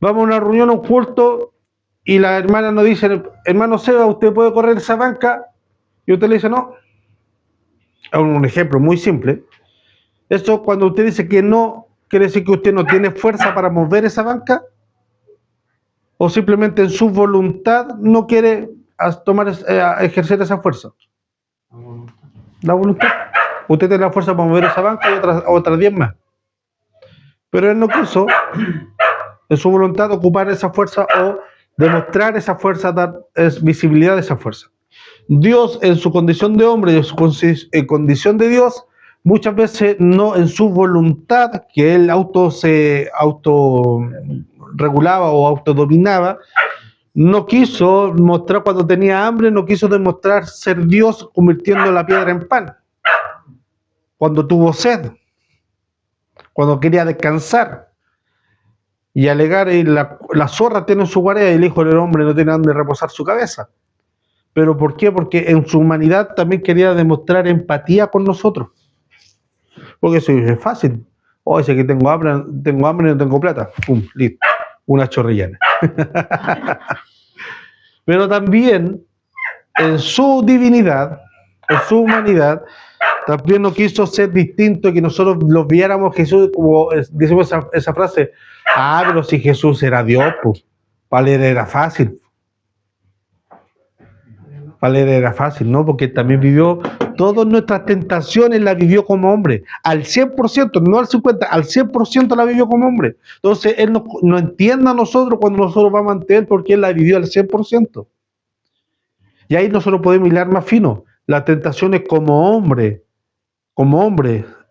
Vamos a una reunión, a un culto, y la hermana nos dice, hermano Seba, ¿usted puede correr esa banca? Y usted le dice, no. Un ejemplo muy simple. Eso cuando usted dice que no, quiere decir que usted no tiene fuerza para mover esa banca, o simplemente en su voluntad no quiere ejercer esa fuerza. La voluntad. Usted tiene la fuerza para mover esa banca y otras 10 más. Pero él no quiso, en su voluntad, ocupar esa fuerza o demostrar esa fuerza, dar visibilidad de esa fuerza. Dios, en su condición de hombre y en su condición de Dios, muchas veces no en su voluntad, que él se autorregulaba o autodominaba, no quiso mostrar cuando tenía hambre, no quiso demostrar ser Dios convirtiendo la piedra en pan. Cuando tuvo sed, cuando quería descansar y alegar, y la zorra tiene su guarida y el hijo del hombre no tiene donde reposar su cabeza. ¿Pero por qué? Porque en su humanidad también quería demostrar empatía con nosotros. Porque eso es fácil. Dice que tengo hambre y no tengo plata. Pum, listo. Una chorrillana. Pero también en su divinidad, en su humanidad, también no quiso ser distinto y que nosotros lo viéramos Jesús, como decimos esa frase, pero si Jesús era Dios, pues, para él era fácil. Para él era fácil, ¿no? Porque también vivió todas nuestras tentaciones, las vivió como hombre, al 100%, no al 50%, al 100% la vivió como hombre. Entonces, él no entiende a nosotros cuando nosotros vamos ante él, porque él la vivió al 100%. Y ahí nosotros podemos hilar más fino. Las tentaciones como hombre,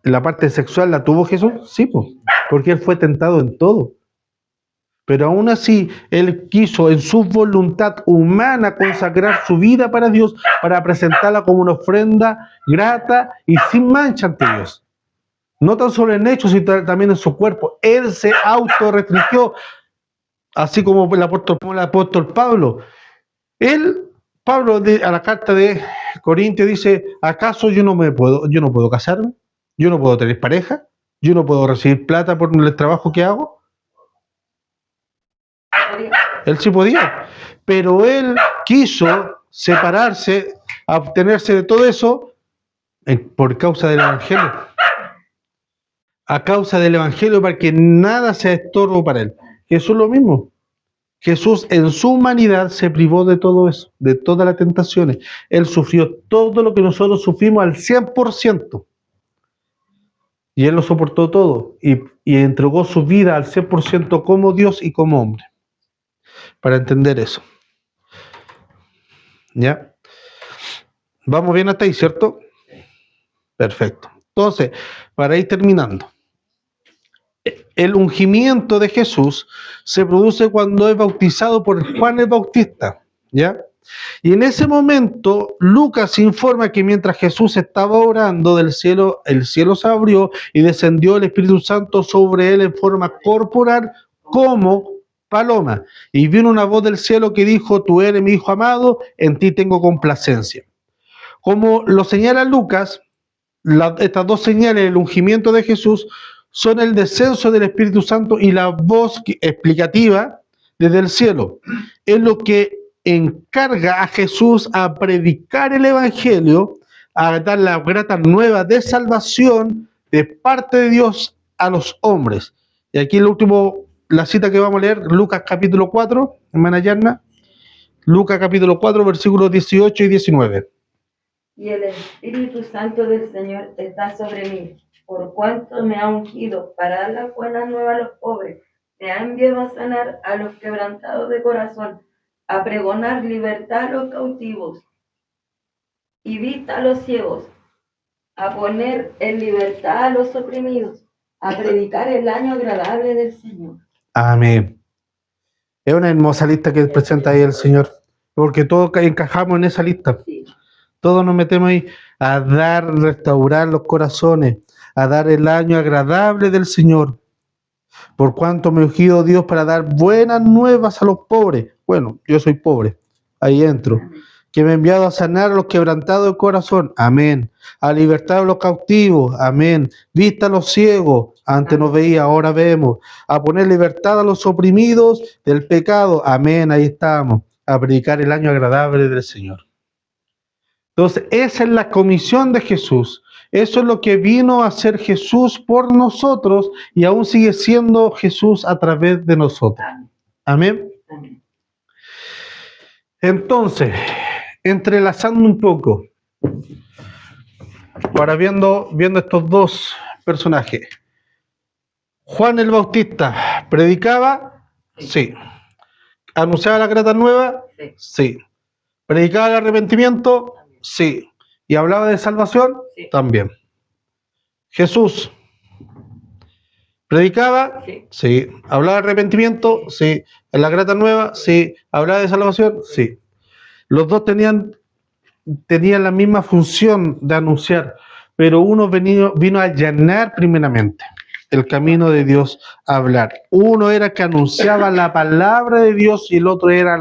la parte sexual la tuvo Jesús, sí, pues, porque él fue tentado en todo. Pero aún así, él quiso en su voluntad humana consagrar su vida para Dios, para presentarla como una ofrenda grata y sin mancha ante Dios. No tan solo en hechos, sino también en su cuerpo. Él se autorrestringió, así como el apóstol Pablo. Pablo, a la carta de Corintios dice, ¿acaso yo no puedo casarme? ¿Yo no puedo tener pareja? ¿Yo no puedo recibir plata por el trabajo que hago? Él sí podía, pero él quiso separarse, abstenerse de todo eso por causa del Evangelio. A causa del Evangelio, para que nada sea estorbo para él. Jesús es lo mismo. Jesús en su humanidad se privó de todo eso, de todas las tentaciones. Él sufrió todo lo que nosotros sufrimos al 100%. Y él lo soportó todo y entregó su vida al 100% como Dios y como hombre. Para entender eso. ¿Ya? Vamos bien hasta ahí, ¿cierto? Perfecto. Entonces, para ir terminando, el ungimiento de Jesús se produce cuando es bautizado por Juan el Bautista, ¿ya? Y en ese momento, Lucas informa que mientras Jesús estaba orando del cielo, el cielo se abrió y descendió el Espíritu Santo sobre él en forma corporal como paloma. Y vino una voz del cielo que dijo, tú eres mi Hijo amado, en ti tengo complacencia. Como lo señala Lucas, estas dos señales del ungimiento de Jesús son el descenso del Espíritu Santo y la voz explicativa desde el cielo. Es lo que encarga a Jesús a predicar el Evangelio, a dar la grata nueva de salvación de parte de Dios a los hombres. Y aquí la cita que vamos a leer, Lucas capítulo 4, hermana Yarna, Lucas capítulo 4, versículos 18 y 19. Y el Espíritu Santo del Señor está sobre mí, por cuanto me ha ungido para dar la buena nueva a los pobres, me ha enviado a sanar a los quebrantados de corazón, a pregonar libertad a los cautivos y vista a los ciegos, a poner en libertad a los oprimidos, a predicar el año agradable del Señor. Amén. Es una hermosa lista que presenta ahí el Señor, porque todos encajamos en esa lista. Sí. Todos nos metemos ahí a restaurar los corazones, a dar el año agradable del Señor. Por cuanto me ha ungido Dios para dar buenas nuevas a los pobres. Bueno, yo soy pobre, ahí entro. Que me ha enviado a sanar a los quebrantados de corazón. Amén. A libertar a los cautivos. Amén. Vista a los ciegos. Antes no veía, ahora vemos. A poner libertad a los oprimidos del pecado. Amén. Ahí estamos. A predicar el año agradable del Señor. Entonces, esa es la comisión de Jesús. Eso es lo que vino a hacer Jesús por nosotros y aún sigue siendo Jesús a través de nosotros. Amén. Amén. Entonces, entrelazando un poco, ahora viendo estos dos personajes. Juan el Bautista, ¿predicaba? Sí. ¿Anunciaba la grata nueva? Sí. Sí. ¿Predicaba el arrepentimiento? Sí. ¿Y hablaba de salvación? Sí. También. Jesús, ¿predicaba? Sí. Sí. ¿Hablaba de arrepentimiento? Sí. ¿En la grata nueva? Sí. ¿Hablaba de salvación? Sí. Los dos tenían la misma función de anunciar, pero uno vino a allanar primeramente el camino de Dios a hablar. Uno era que anunciaba la palabra de Dios y el otro era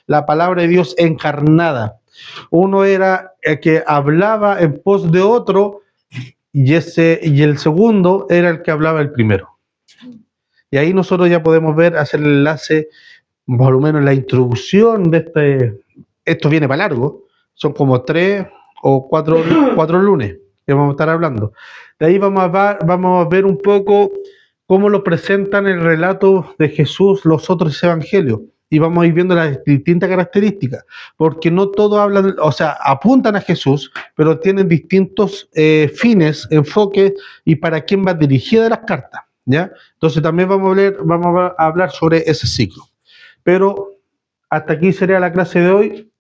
la palabra de Dios encarnada. Uno era el que hablaba en pos de otro y el segundo era el que hablaba el primero. Y ahí nosotros ya podemos hacer el enlace, por lo menos la introducción de esto viene para largo, son como 3 o 4 lunes que vamos a estar hablando. De ahí vamos a ver un poco cómo lo presentan el relato de Jesús los otros evangelios. Y vamos a ir viendo las distintas características, porque no todos hablan, o sea, apuntan a Jesús, pero tienen distintos fines, enfoques y para quién va dirigida las cartas, ¿ya? Entonces también vamos a hablar sobre ese ciclo. Pero hasta aquí sería la clase de hoy.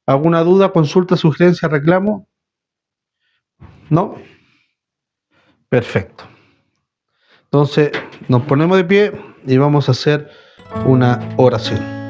¿Alguna duda, consulta, sugerencia, reclamo? ¿No? Perfecto. Entonces nos ponemos de pie y vamos a hacer una oración.